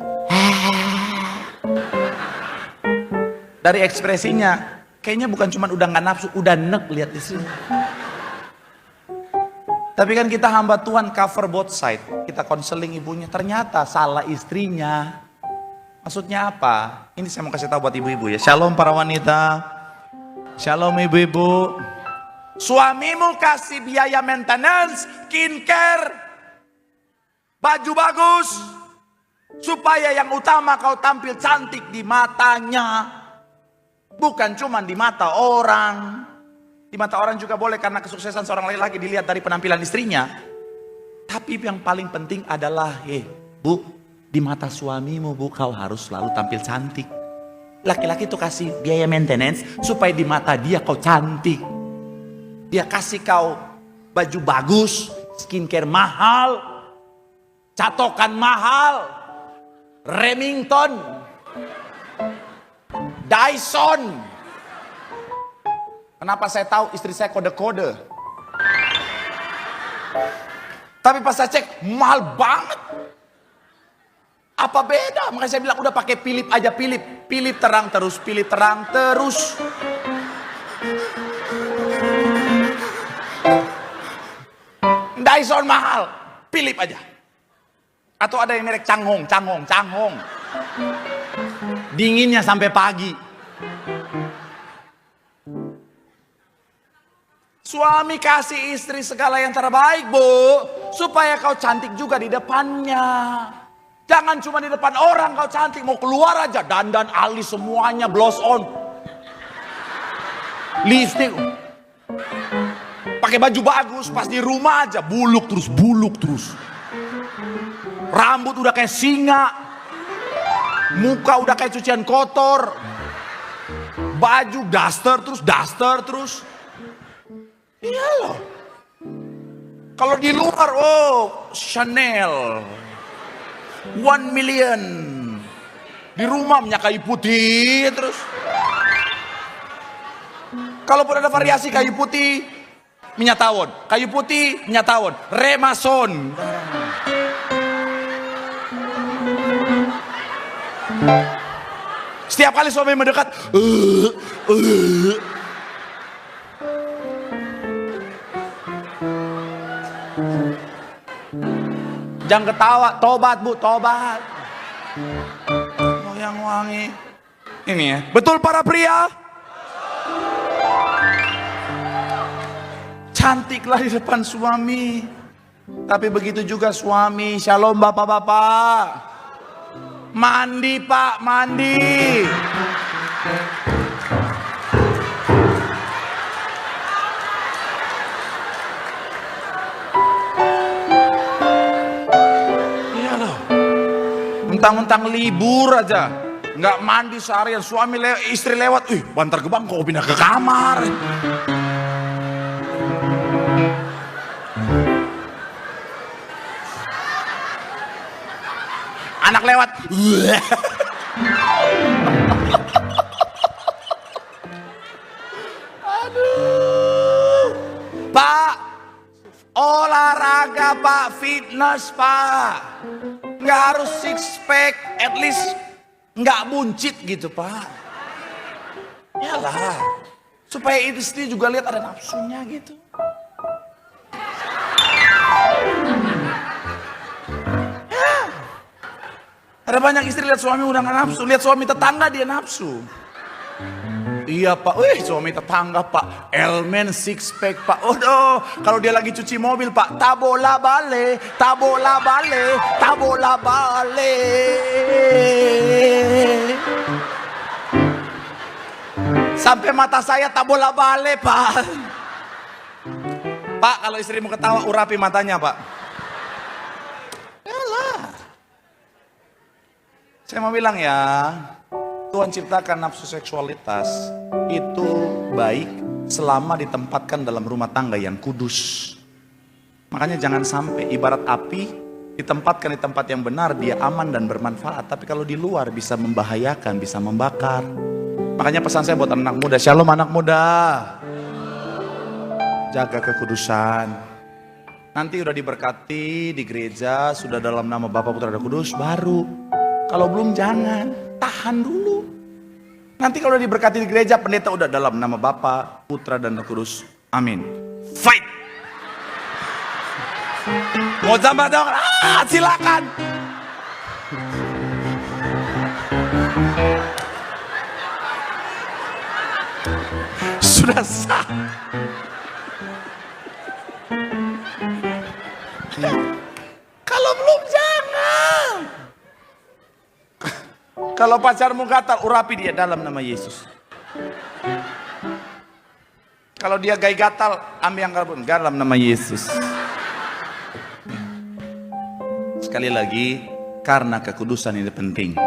Dari ekspresinya, kayaknya bukan cuma udah nggak nafsu, udah nek lihat istrinya. Tapi kan kita hamba Tuhan cover both side. Kita konseling ibunya, ternyata salah istrinya. Maksudnya apa? Ini saya mau kasih tahu buat ibu-ibu ya. Shalom para wanita. Shalom ibu-ibu. Suamimu kasih biaya maintenance, skincare, baju bagus, supaya yang utama kau tampil cantik di matanya. Bukan cuma di mata orang. Di mata orang juga boleh karena kesuksesan seorang laki-laki dilihat dari penampilan istrinya. Tapi yang paling penting adalah, bu, di mata suamimu bu, kau harus selalu tampil cantik. Laki-laki itu kasih biaya maintenance supaya di mata dia kau cantik. Dia kasih kau baju bagus, skincare mahal, catokan mahal, Remington, Dyson. Kenapa saya tahu? Istri saya kode-kode. Tapi pas saya cek, mahal banget. Apa beda? Makanya saya bilang udah pakai Philip aja, Philip. Philip terang terus, Philip terang terus. Dyson mahal, Philip aja. Atau ada yang merek Changhong. Dinginnya sampai pagi. Suami kasih istri segala yang terbaik, Bu, supaya kau cantik juga di depannya. Jangan cuma di depan orang kau cantik, mau keluar aja dandan alis semuanya, blows on, lipstick, pakai baju bagus, pas di rumah aja buluk terus. Rambut udah kayak singa, muka udah kayak cucian kotor, baju daster terus. Iya loh. Kalau di luar, oh Chanel 1 million. Di rumah minyak kayu putih terus. Kalaupun ada variasi kayu putih, minyak tawon. Kayu putih, minyak tawon. Remason. Setiap kali suami mendekat, jangan ketawa, tobat Bu, tobat. Yang wangi. Ini ya, betul para pria. Cantiklah di depan suami. Tapi begitu juga suami. Shalom bapak-bapak. Mandi Pak, mandi. Mentang-mentang libur aja, nggak mandi seharian, istri lewat, bantar gebang kok pindah ke kamar. Anak lewat, aduh, Pak, olahraga Pak, fitness Pak. Nggak harus six pack, at least nggak buncit gitu Pak. Yalah, supaya istri juga lihat ada nafsunya gitu. Ya. Ada banyak istri lihat suami udah nggak nafsu, lihat suami tetangga dia nafsu. Iya Pak, suami tetangga Pak, Elmen six pack Pak. Oh, kalau dia lagi cuci mobil Pak, tabola bale. Sampai mata saya tabola bale Pak. Pak, kalau istrimu ketawa urapi matanya Pak. Yalah. Saya mau bilang ya, Tuhan ciptakan nafsu seksualitas itu baik selama ditempatkan dalam rumah tangga yang kudus. Makanya jangan sampai ibarat api ditempatkan di tempat yang benar, dia aman dan bermanfaat. Tapi kalau di luar bisa membahayakan, bisa membakar. Makanya pesan saya buat anak muda, shalom anak muda. Jaga kekudusan. Nanti udah diberkati di gereja, sudah dalam nama Bapa, Putra, dan Kudus, baru. Kalau belum jangan, tahan dulu. Nanti kalau diberkati di gereja, pendeta udah dalam nama Bapa, Putra, dan Roh Kudus. Amin. Fight! Mau tambah dong? Silakan. Sudah sah. Kalau belum jangan. Kalau pacarmu gatal, urapi dia dalam nama Yesus. Kalau dia gay gatal, ambil yang dalam nama Yesus. Sekali lagi, karena kekudusan ini penting.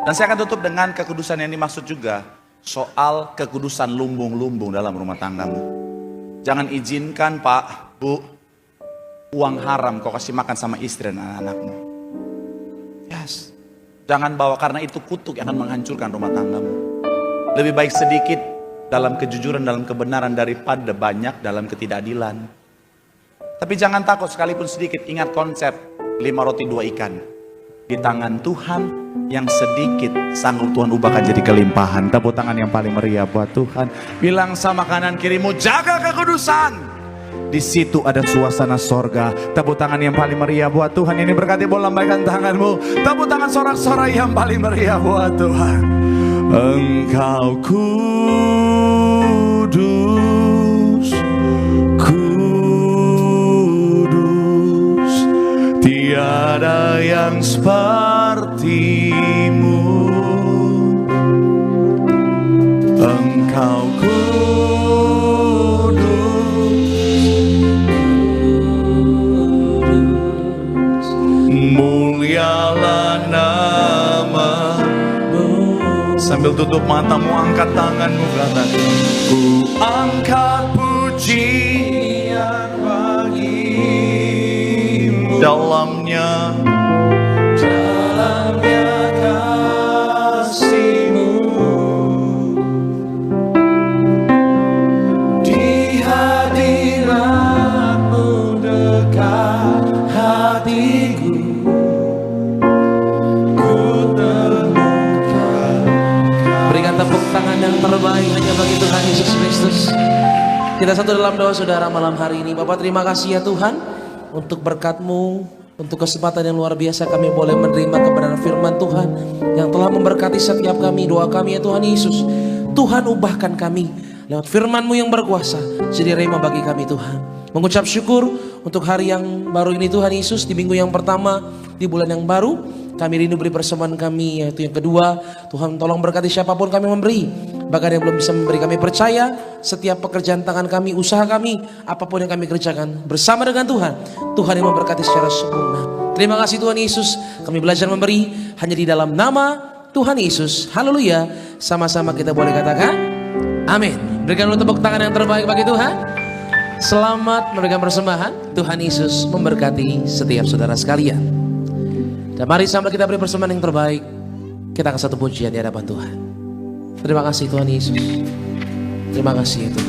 Dan saya akan tutup dengan kekudusan yang dimaksud juga soal kekudusan lumbung-lumbung dalam rumah tanggamu. Jangan izinkan Pak, Bu, uang haram kau kasih makan sama istri dan anak-anakmu. Yes. Jangan bawa, karena itu kutuk yang akan menghancurkan rumah tanggamu. Lebih baik sedikit dalam kejujuran, dalam kebenaran daripada banyak dalam ketidakadilan. Tapi jangan takut, sekalipun sedikit, ingat konsep 5 roti 2 ikan. Di tangan Tuhan yang sedikit sanggup Tuhan ubahkan jadi kelimpahan. Tepuk tangan yang paling meriah buat Tuhan. Bilang sama kanan kirimu, jaga kekudusan. Di situ ada suasana sorga. Tepuk tangan yang paling meriah buat Tuhan. Ini berkati, boleh lambaikan tanganmu. Tepuk tangan sorak-sorai yang paling meriah buat Tuhan. Engkau kudus, kudus, tiada yang sepertimu. Engkau kudus, mulialah nama-Mu. Sambil tutup matamu, angkat tanganmu, katakan, ku angkat pujian bagi-Mu. Dalamnya kasih-Mu, di hadirat-Mu dekat hatiku. Berikan tepuk tangan yang terbaik hanya bagi Tuhan Yesus Kristus. Kita satu dalam doa saudara malam hari ini. Bapak, terima kasih ya Tuhan untuk berkat-Mu, untuk kesempatan yang luar biasa kami boleh menerima kebenaran firman Tuhan yang telah memberkati setiap kami. Doa kami ya Tuhan Yesus, Tuhan ubahkan kami lewat firman-Mu yang berkuasa jadi rema bagi kami Tuhan. Mengucap syukur untuk hari yang baru ini Tuhan Yesus, di minggu yang pertama di bulan yang baru. Kami rindu beri persembahan kami, yaitu yang kedua. Tuhan tolong berkati siapapun kami memberi, bahkan yang belum bisa memberi, kami percaya setiap pekerjaan tangan kami, usaha kami, apapun yang kami kerjakan bersama dengan Tuhan, Tuhan yang memberkati secara sempurna. Terima kasih Tuhan Yesus, kami belajar memberi hanya di dalam nama Tuhan Yesus. Haleluya. Sama-sama kita boleh katakan amin. Berikan tepuk tangan yang terbaik bagi Tuhan. Selamat memberikan persembahan. Tuhan Yesus memberkati setiap saudara sekalian. Dan mari sambil kita beri persembahan yang terbaik, kita akan satu pujian di hadapan Tuhan. Terima kasih Tuhan Yesus. Terima kasih Tuhan.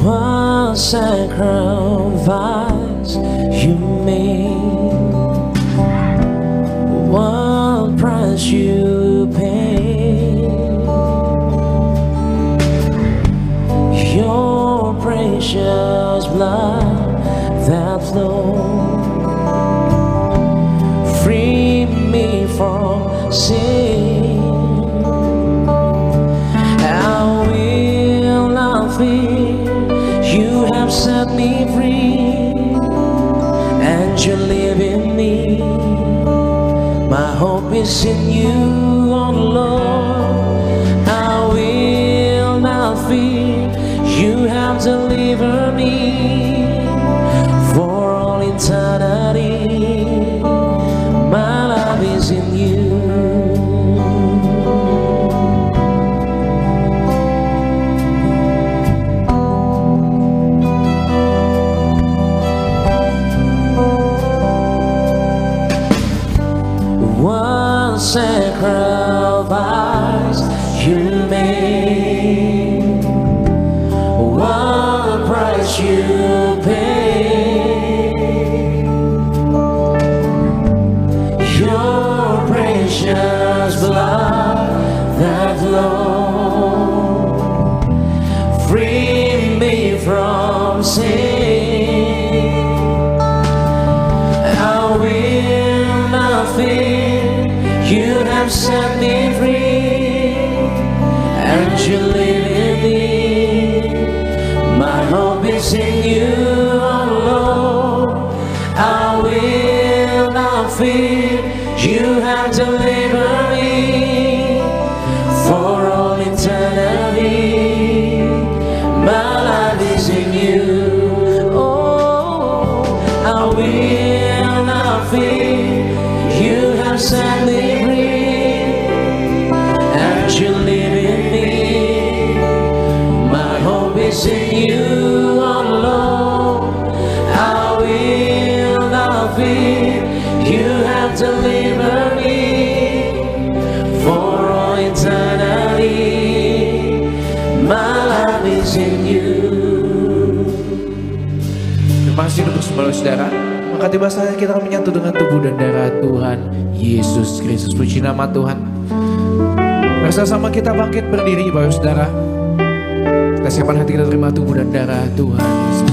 What sacrifice you made, what price you paid, your precious blood that flowed, free me from sin. I will not fear, you have set me free, and you live in me. My hope is in you, oh Lord. I will not fear, you have delivered me for all eternity. My love is in you. Sacrifice you made, what price you paid, your precious blood that flowed, free me from sin. I will not fear, you have set me free, and you live in me. My hope is in you, oh Lord. I will not fear, you have delivered me for all eternity. My life is in you. set me free, and you live in me. My hope is in you alone. I will not fear. You have delivered me for all eternity. My life is in you. Terima kasih untuk saudara-saudara. Maka tiba saatnya kita akan menyatu dengan tubuh dan darah Tuhan Yesus Kristus. Puji nama Tuhan. Bersama kita bangkit berdiri, Bapak Saudara. Kita siapkan hati kita terima tubuh dan darah Tuhan Yesus.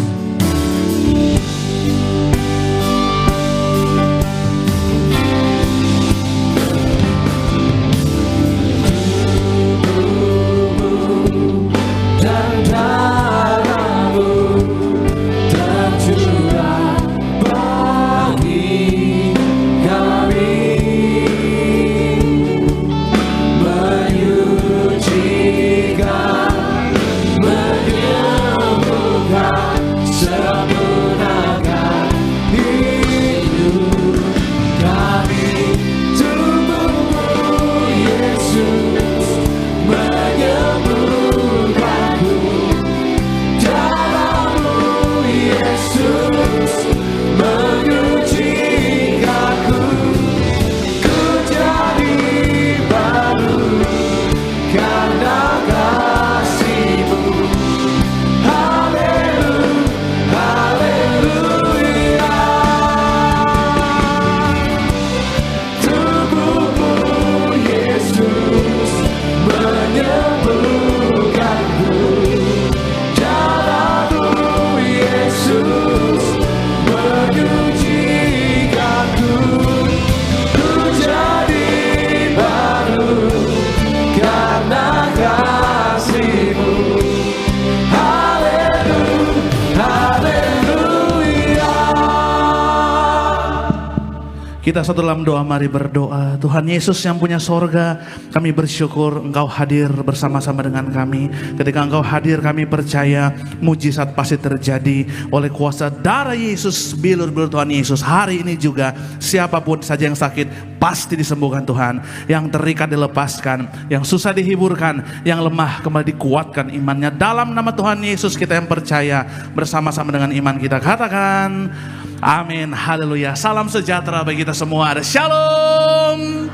Kita satu dalam doa, mari berdoa. Tuhan Yesus yang punya sorga, kami bersyukur Engkau hadir bersama-sama dengan kami. Ketika Engkau hadir, kami percaya mujizat pasti terjadi oleh kuasa darah Yesus, bilur-bilur Tuhan Yesus. Hari ini juga siapapun saja yang sakit pasti disembuhkan Tuhan. Yang terikat dilepaskan, yang susah dihiburkan, yang lemah kembali dikuatkan imannya. Dalam nama Tuhan Yesus kita yang percaya, bersama-sama dengan iman kita katakan amin, haleluya. Salam sejahtera bagi kita semua. Ada shalom.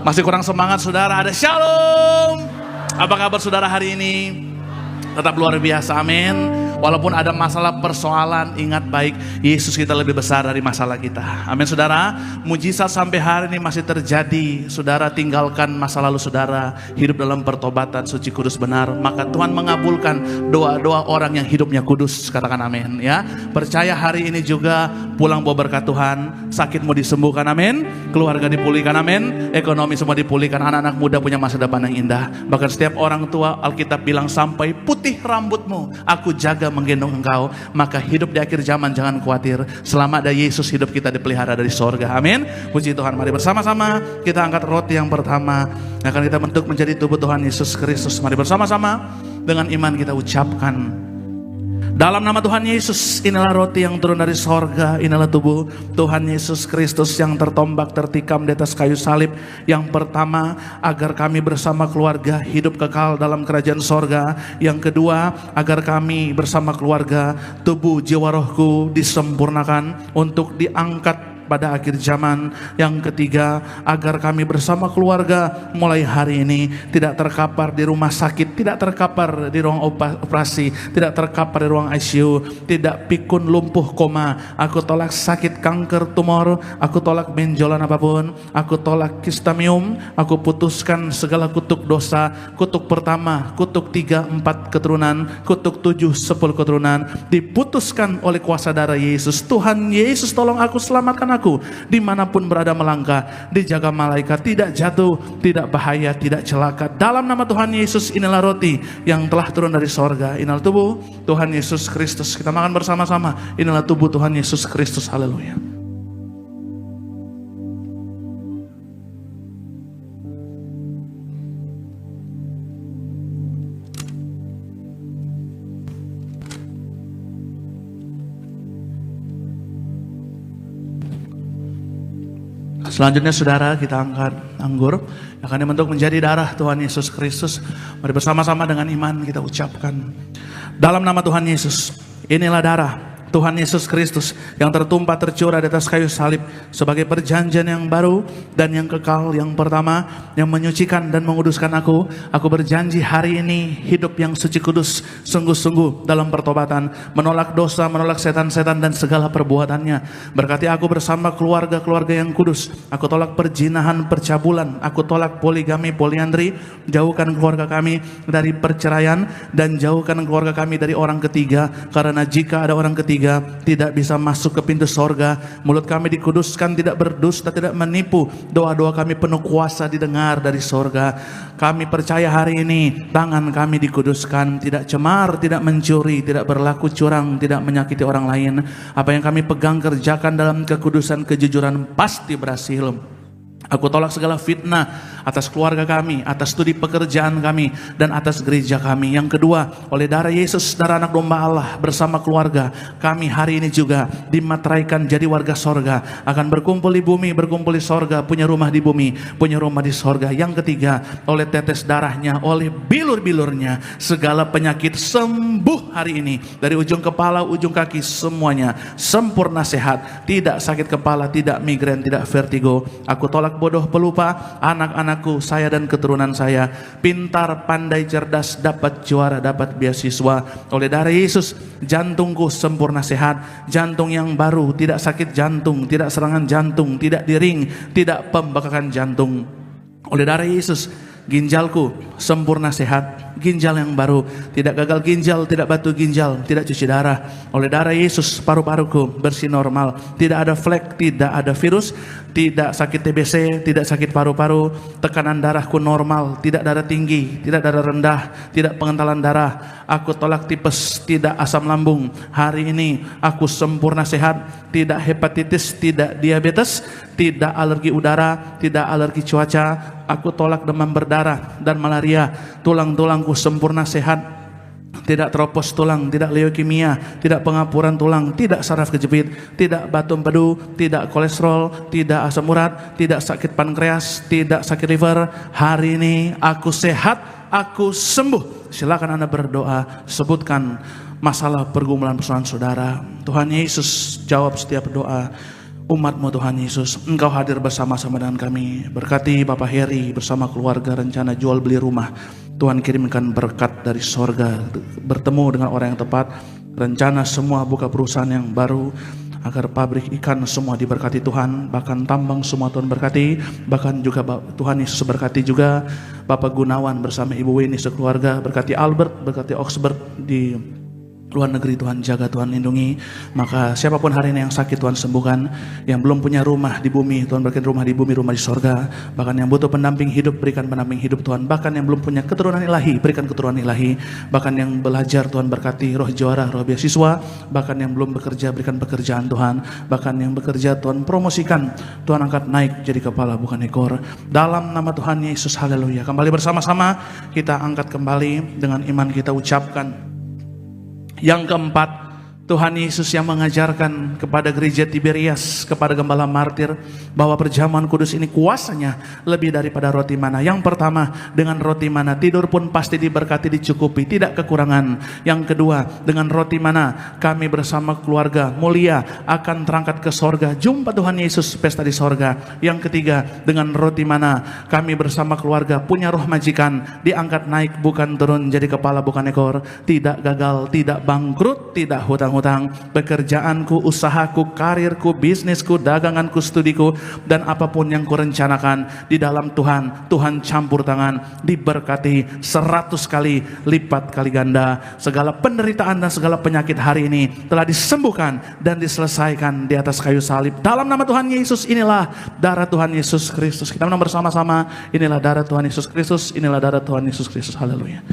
Masih kurang semangat saudara, ada shalom. Apa kabar saudara hari ini? Tetap luar biasa, amin. Walaupun ada masalah persoalan, ingat baik Yesus kita lebih besar dari masalah kita. Amin saudara. Mujizat sampai hari ini masih terjadi. Saudara tinggalkan masa lalu saudara, hidup dalam pertobatan suci kudus benar, maka Tuhan mengabulkan doa-doa orang yang hidupnya kudus. Katakan amin ya. Percaya hari ini juga pulang bawa berkat Tuhan. Sakitmu disembuhkan, amin. Keluarga dipulihkan, amin. Ekonomi semua dipulihkan. Anak-anak muda punya masa depan yang indah. Bahkan setiap orang tua, Alkitab bilang sampai putih rambutmu aku jaga menggendong engkau. Maka hidup di akhir zaman jangan khawatir. Selama ada Yesus, hidup kita dipelihara dari sorga, amin. Puji Tuhan. Mari bersama-sama kita angkat roti yang pertama yang akan kita bentuk menjadi tubuh Tuhan Yesus Kristus. Mari bersama-sama dengan iman kita ucapkan, dalam nama Tuhan Yesus, inilah roti yang turun dari sorga, inilah tubuh Tuhan Yesus Kristus yang tertombak, tertikam di atas kayu salib. Yang pertama, agar kami bersama keluarga hidup kekal dalam kerajaan sorga. Yang kedua, agar kami bersama keluarga, tubuh jiwa rohku disempurnakan untuk diangkat pada akhir zaman. Yang ketiga, agar kami bersama keluarga mulai hari ini tidak terkapar di rumah sakit, tidak terkapar di ruang operasi, tidak terkapar di ruang ICU, tidak pikun, lumpuh, koma. Aku tolak sakit kanker, tumor, aku tolak benjolan apapun, aku tolak kistamium, aku putuskan segala kutuk dosa, kutuk pertama, kutuk 3, 4 keturunan, kutuk 7, 10 keturunan, diputuskan oleh kuasa darah Yesus. Tuhan Yesus tolong aku, selamatkan aku dimanapun berada melangkah, dijaga malaikat, tidak jatuh, tidak bahaya, tidak celaka. Dalam nama Tuhan Yesus, inilah roti yang telah turun dari sorga, inilah tubuh Tuhan Yesus Kristus. Kita makan bersama-sama. Inilah tubuh Tuhan Yesus Kristus. Haleluya. Selanjutnya saudara, kita angkat anggur yang akan dibentuk menjadi darah Tuhan Yesus Kristus. Mari bersama-sama dengan iman kita ucapkan, dalam nama Tuhan Yesus, inilah darah Tuhan Yesus Kristus yang tertumpah tercurah di atas kayu salib sebagai perjanjian yang baru dan yang kekal, yang pertama, yang menyucikan dan menguduskan aku. Aku berjanji hari ini hidup yang suci kudus sungguh-sungguh dalam pertobatan, menolak dosa, menolak setan-setan dan segala perbuatannya. Berkati aku bersama keluarga-keluarga yang kudus. Aku tolak perjinahan, percabulan, aku tolak poligami, poliandri. Jauhkan keluarga kami dari perceraian dan jauhkan keluarga kami dari orang ketiga, karena jika ada orang ketiga tidak bisa masuk ke pintu sorga. Mulut kami dikuduskan, tidak berdusta, tidak menipu. Doa-doa kami penuh kuasa didengar dari sorga. Kami percaya hari ini tangan kami dikuduskan, tidak cemar, tidak mencuri, tidak berlaku curang, tidak menyakiti orang lain. Apa yang kami pegang kerjakan dalam kekudusan, kejujuran, pasti berhasil. Aku tolak segala fitnah atas keluarga kami, atas studi pekerjaan kami, dan atas gereja kami. Yang kedua, oleh darah Yesus, darah anak domba Allah, bersama keluarga kami hari ini juga dimateraikan jadi warga sorga, akan berkumpul di bumi, berkumpul di sorga, punya rumah di bumi, punya rumah di sorga. Yang ketiga, oleh tetes darahnya, oleh bilur-bilurnya, segala penyakit sembuh hari ini, dari ujung kepala, ujung kaki, semuanya sempurna sehat, tidak sakit kepala, tidak migrain, tidak vertigo. Aku tolak bodoh, pelupa, anak-anakku, saya dan keturunan saya, pintar, pandai, cerdas, dapat juara, dapat beasiswa. Oleh darah Yesus, jantungku sempurna sehat, jantung yang baru, tidak sakit jantung, tidak serangan jantung, tidak diring, tidak pembekakan jantung. Oleh darah Yesus, ginjalku sempurna sehat, ginjal yang baru, tidak gagal ginjal, tidak batu ginjal, tidak cuci darah. Oleh darah Yesus, paru-paruku bersih normal, tidak ada flek, tidak ada virus, tidak sakit TBC, tidak sakit paru-paru, tekanan darahku normal, tidak darah tinggi, tidak darah rendah, tidak pengentalan darah. Aku tolak tipes, tidak asam lambung. Hari ini aku sempurna sehat, tidak hepatitis, tidak diabetes, tidak alergi udara, tidak alergi cuaca. Aku tolak demam berdarah dan malaria. Tulang-tulangku sempurna sehat, tidak teropos tulang, tidak leukemia, tidak pengapuran tulang, tidak saraf kejepit, tidak batu empedu, tidak kolesterol, tidak asam urat, tidak sakit pankreas, tidak sakit liver. Hari ini aku sehat, aku sembuh. Silakan Anda berdoa, sebutkan masalah pergumulan persoalan saudara. Tuhan Yesus jawab setiap doa umat-Mu. Tuhan Yesus, Engkau hadir bersama-sama dengan kami. Berkati Bapak Heri bersama keluarga, rencana jual beli rumah. Tuhan kirimkan berkat dari sorga, bertemu dengan orang yang tepat, rencana semua buka perusahaan yang baru, agar pabrik ikan semua diberkati Tuhan, bahkan tambang semua Tuhan berkati, bahkan juga Tuhan Yesus berkati juga Bapak Gunawan bersama Ibu Weni sekeluarga, berkati Albert, berkati Oxford di luar negeri. Tuhan jaga, Tuhan lindungi. Maka siapapun hari ini yang sakit Tuhan sembuhkan, yang belum punya rumah di bumi Tuhan berikan rumah di bumi, rumah di sorga. Bahkan yang butuh pendamping hidup, berikan pendamping hidup Tuhan. Bahkan yang belum punya keturunan ilahi, berikan keturunan ilahi. Bahkan yang belajar Tuhan berkati roh juara, roh beasiswa. Bahkan yang belum bekerja, berikan pekerjaan Tuhan. Bahkan yang bekerja Tuhan promosikan, Tuhan angkat naik jadi kepala bukan ekor. Dalam nama Tuhan Yesus, haleluya. Kembali bersama-sama kita angkat kembali dengan iman kita ucapkan. Yang keempat, Tuhan Yesus yang mengajarkan kepada gereja Tiberias, kepada gembala martir, bahwa perjamuan kudus ini kuasanya lebih daripada roti mana. Yang pertama, dengan roti mana tidur pun pasti diberkati, dicukupi, tidak kekurangan. Yang kedua, dengan roti mana kami bersama keluarga mulia akan terangkat ke sorga, jumpa Tuhan Yesus pesta di sorga. Yang ketiga, dengan roti mana kami bersama keluarga punya roh majikan, diangkat naik bukan turun, jadi kepala bukan ekor, tidak gagal, tidak bangkrut, tidak hutang-hutang. Pekerjaanku, usahaku, karirku, bisnisku, daganganku, studiku, dan apapun yang kurencanakan di dalam Tuhan, Tuhan campur tangan, diberkati 100 kali lipat kali ganda. Segala penderitaan dan segala penyakit hari ini telah disembuhkan dan diselesaikan di atas kayu salib. Dalam nama Tuhan Yesus, inilah darah Tuhan Yesus Kristus. Kita menang bersama-sama, inilah darah Tuhan Yesus Kristus, inilah darah Tuhan Yesus Kristus. Haleluya.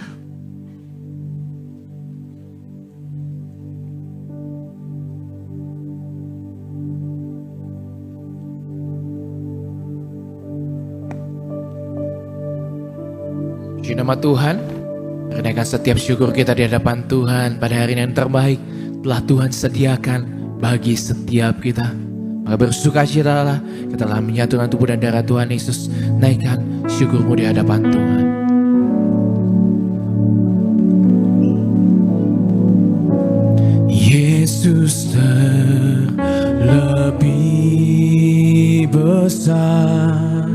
Puji nama Tuhan, renakan setiap syukur kita di hadapan Tuhan pada hari yang terbaik telah Tuhan sediakan bagi setiap kita. Maka bersukacitalah kita telah menyatukan tubuh dan darah Tuhan Yesus. Naikkan syukurmu di hadapan Tuhan. Yesus terlebih besar,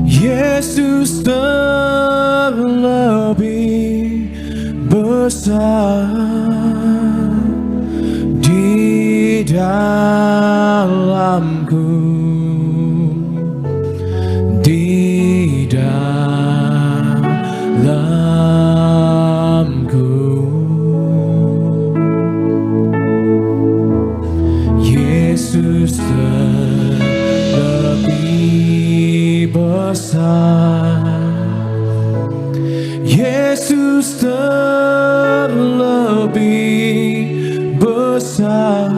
Yesus terlebih besar di dalamku, di dalamku. Yesus terlebih besar, Yesus terlebih besar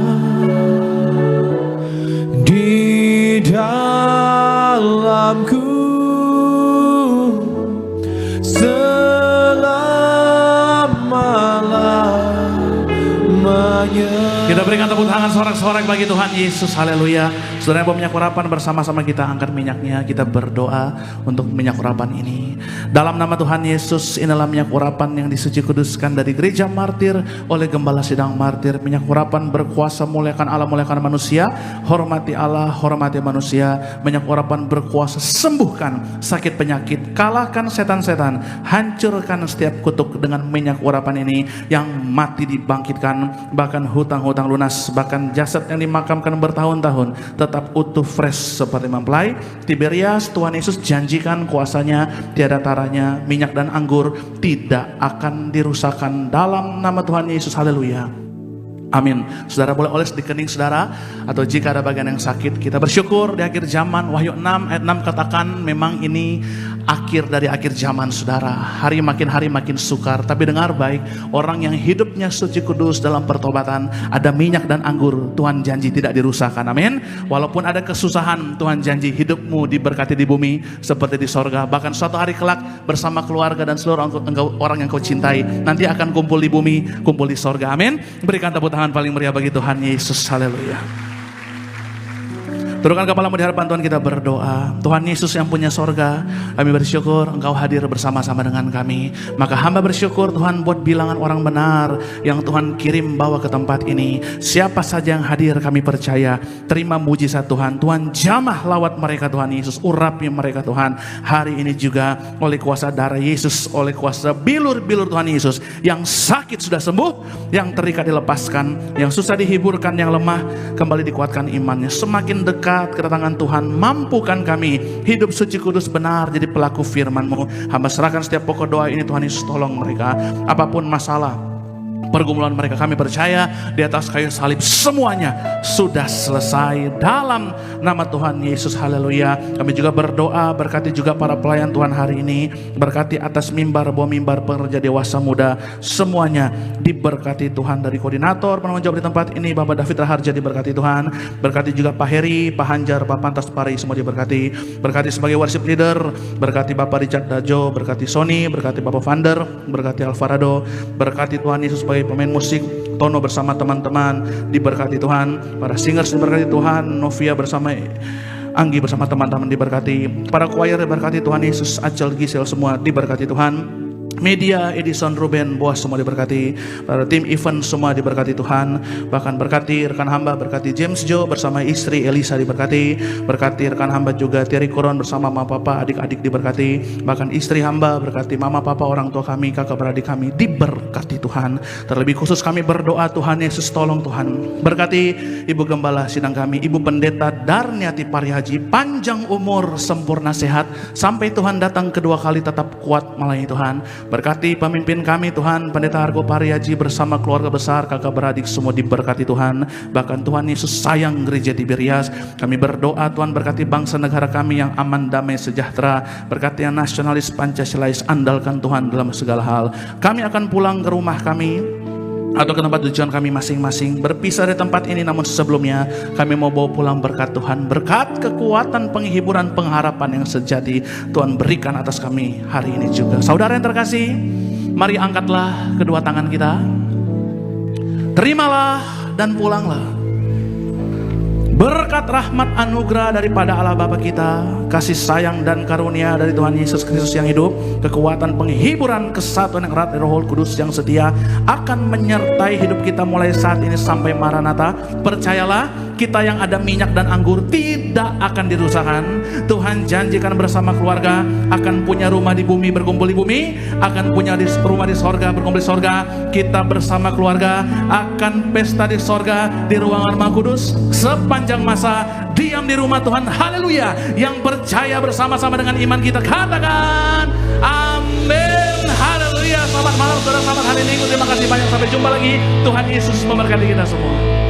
di dalamku selama-lamanya. Kita berikan tepuk tangan sorak-sorak bagi Tuhan Yesus. Haleluya. Saudara yang bawa minyak urapan, bersama-sama kita angkat minyaknya. Kita berdoa untuk minyak urapan ini. Dalam nama Tuhan Yesus, inilah minyak urapan yang disuci kuduskan dari gereja martir oleh Gembala Sidang Martir. Minyak urapan berkuasa muliakan Allah, muliakan manusia. Hormati Allah, hormati manusia. Minyak urapan berkuasa sembuhkan sakit penyakit, kalahkan setan-setan, hancurkan setiap kutuk dengan minyak urapan ini. Yang mati dibangkitkan, bahkan hutang-hutang lunas, bahkan jasad yang dimakamkan bertahun-tahun tetap utuh, fresh seperti mempelai. Tiberias, Tuhan Yesus janjikan kuasanya tiada taranya, minyak dan anggur tidak akan dirusakkan dalam nama Tuhan Yesus. Haleluya. Amin. Saudara boleh oles di kening saudara, atau jika ada bagian yang sakit, kita bersyukur di akhir zaman. Wahyu 6 ayat 6 katakan memang ini akhir dari akhir zaman saudara. Hari makin sukar, tapi dengar baik, orang yang hidupnya suci kudus dalam pertobatan, ada minyak dan anggur, Tuhan janji tidak dirusakkan. Amin. Walaupun ada kesusahan, Tuhan janji hidupmu diberkati di bumi seperti di sorga. Bahkan suatu hari kelak bersama keluarga dan seluruh orang yang kau cintai nanti akan kumpul di bumi, kumpul di sorga. Amin. Berikan tepuk tangan paling meriah bagi Tuhan Yesus. Haleluya. Turunkan kepalamu di hadapan Tuhan, kita berdoa. Tuhan Yesus yang punya sorga, kami bersyukur Engkau hadir bersama-sama dengan kami. Maka hamba bersyukur Tuhan buat bilangan orang benar yang Tuhan kirim bawa ke tempat ini. Siapa saja yang hadir kami percaya, terima mujizat Tuhan. Tuhan jamah lawat mereka Tuhan Yesus, urapi mereka Tuhan. Hari ini juga oleh kuasa darah Yesus, oleh kuasa bilur-bilur Tuhan Yesus, yang sakit sudah sembuh, yang terikat dilepaskan, yang susah dihiburkan, yang lemah kembali dikuatkan imannya. Semakin dekat kedatangan Tuhan, mampukan kami hidup suci kudus benar jadi pelaku firman-Mu. Hamba serahkan setiap pokok doa ini Tuhan Yesus, tolong mereka apapun masalah pergumulan mereka, kami percaya di atas kayu salib semuanya sudah selesai dalam nama Tuhan Yesus. Haleluya. Kami juga berdoa, berkati juga para pelayan Tuhan hari ini, berkati atas mimbar, bawah mimbar, pekerja dewasa muda, semuanya diberkati Tuhan. Dari koordinator penanggung jawab di tempat ini Bapak David Raharja diberkati Tuhan, berkati juga Pak Heri, Pak Hanjar, Pak Pantas Pari, semua diberkati. Berkati sebagai worship leader, berkati Bapak Richard Dajo, berkati Sony, berkati Bapak Vander, berkati Alvarado, berkati Tuhan Yesus sebagai pemain musik, Tono bersama teman-teman diberkati Tuhan, para singers diberkati Tuhan, Novia bersama Anggi bersama teman-teman diberkati, para choir diberkati Tuhan Yesus, Acel, Gisel semua diberkati Tuhan. Media, Edison, Ruben, Boas semua diberkati. Para tim event semua diberkati Tuhan. Bahkan berkati rekan hamba, berkati James Joe bersama istri Elisa diberkati. Berkati rekan hamba juga Terry Koron bersama mama papa, adik-adik diberkati. Bahkan istri hamba berkati mama papa, orang tua kami, kakak beradik kami diberkati Tuhan. Terlebih khusus kami berdoa Tuhan Yesus, tolong Tuhan berkati Ibu Gembala Sidang kami, Ibu Pendeta Darniati Parihaji, panjang umur, sempurna sehat, sampai Tuhan datang kedua kali tetap kuat melayani Tuhan. Berkati pemimpin kami Tuhan, Pendeta Argo Parihaji bersama keluarga besar, kakak beradik semua diberkati Tuhan. Bahkan Tuhan Yesus sayang gereja Tiberias. Kami berdoa Tuhan berkati bangsa negara kami yang aman, damai, sejahtera. Berkati yang nasionalis, Pancasilais, andalkan Tuhan dalam segala hal. Kami akan pulang ke rumah kami atau ke tempat tujuan kami masing-masing, berpisah dari tempat ini, namun sebelumnya kami mau bawa pulang berkat Tuhan, berkat kekuatan, penghiburan, pengharapan yang sejati Tuhan berikan atas kami hari ini juga. Saudara yang terkasih, mari angkatlah kedua tangan kita, terimalah dan pulanglah. Berkat rahmat anugerah daripada Allah Bapa kita, kasih sayang dan karunia dari Tuhan Yesus Kristus yang hidup, kekuatan penghiburan kesatuan yang erat dari Roh Kudus yang setia akan menyertai hidup kita mulai saat ini sampai Maranatha. Percayalah, kita yang ada minyak dan anggur tidak akan dirusakkan. Tuhan janjikan bersama keluarga akan punya rumah di bumi, berkumpul di bumi, akan punya rumah di sorga, berkumpul di sorga. Kita bersama keluarga akan pesta di sorga, di ruangan Maha Kudus sepanjang masa diam di rumah Tuhan. Haleluya. Yang percaya bersama-sama dengan iman kita katakan amin. Haleluya. Selamat malam saudara, selamat hari Minggu. Terima kasih banyak, sampai jumpa lagi. Tuhan Yesus memberkati kita semua.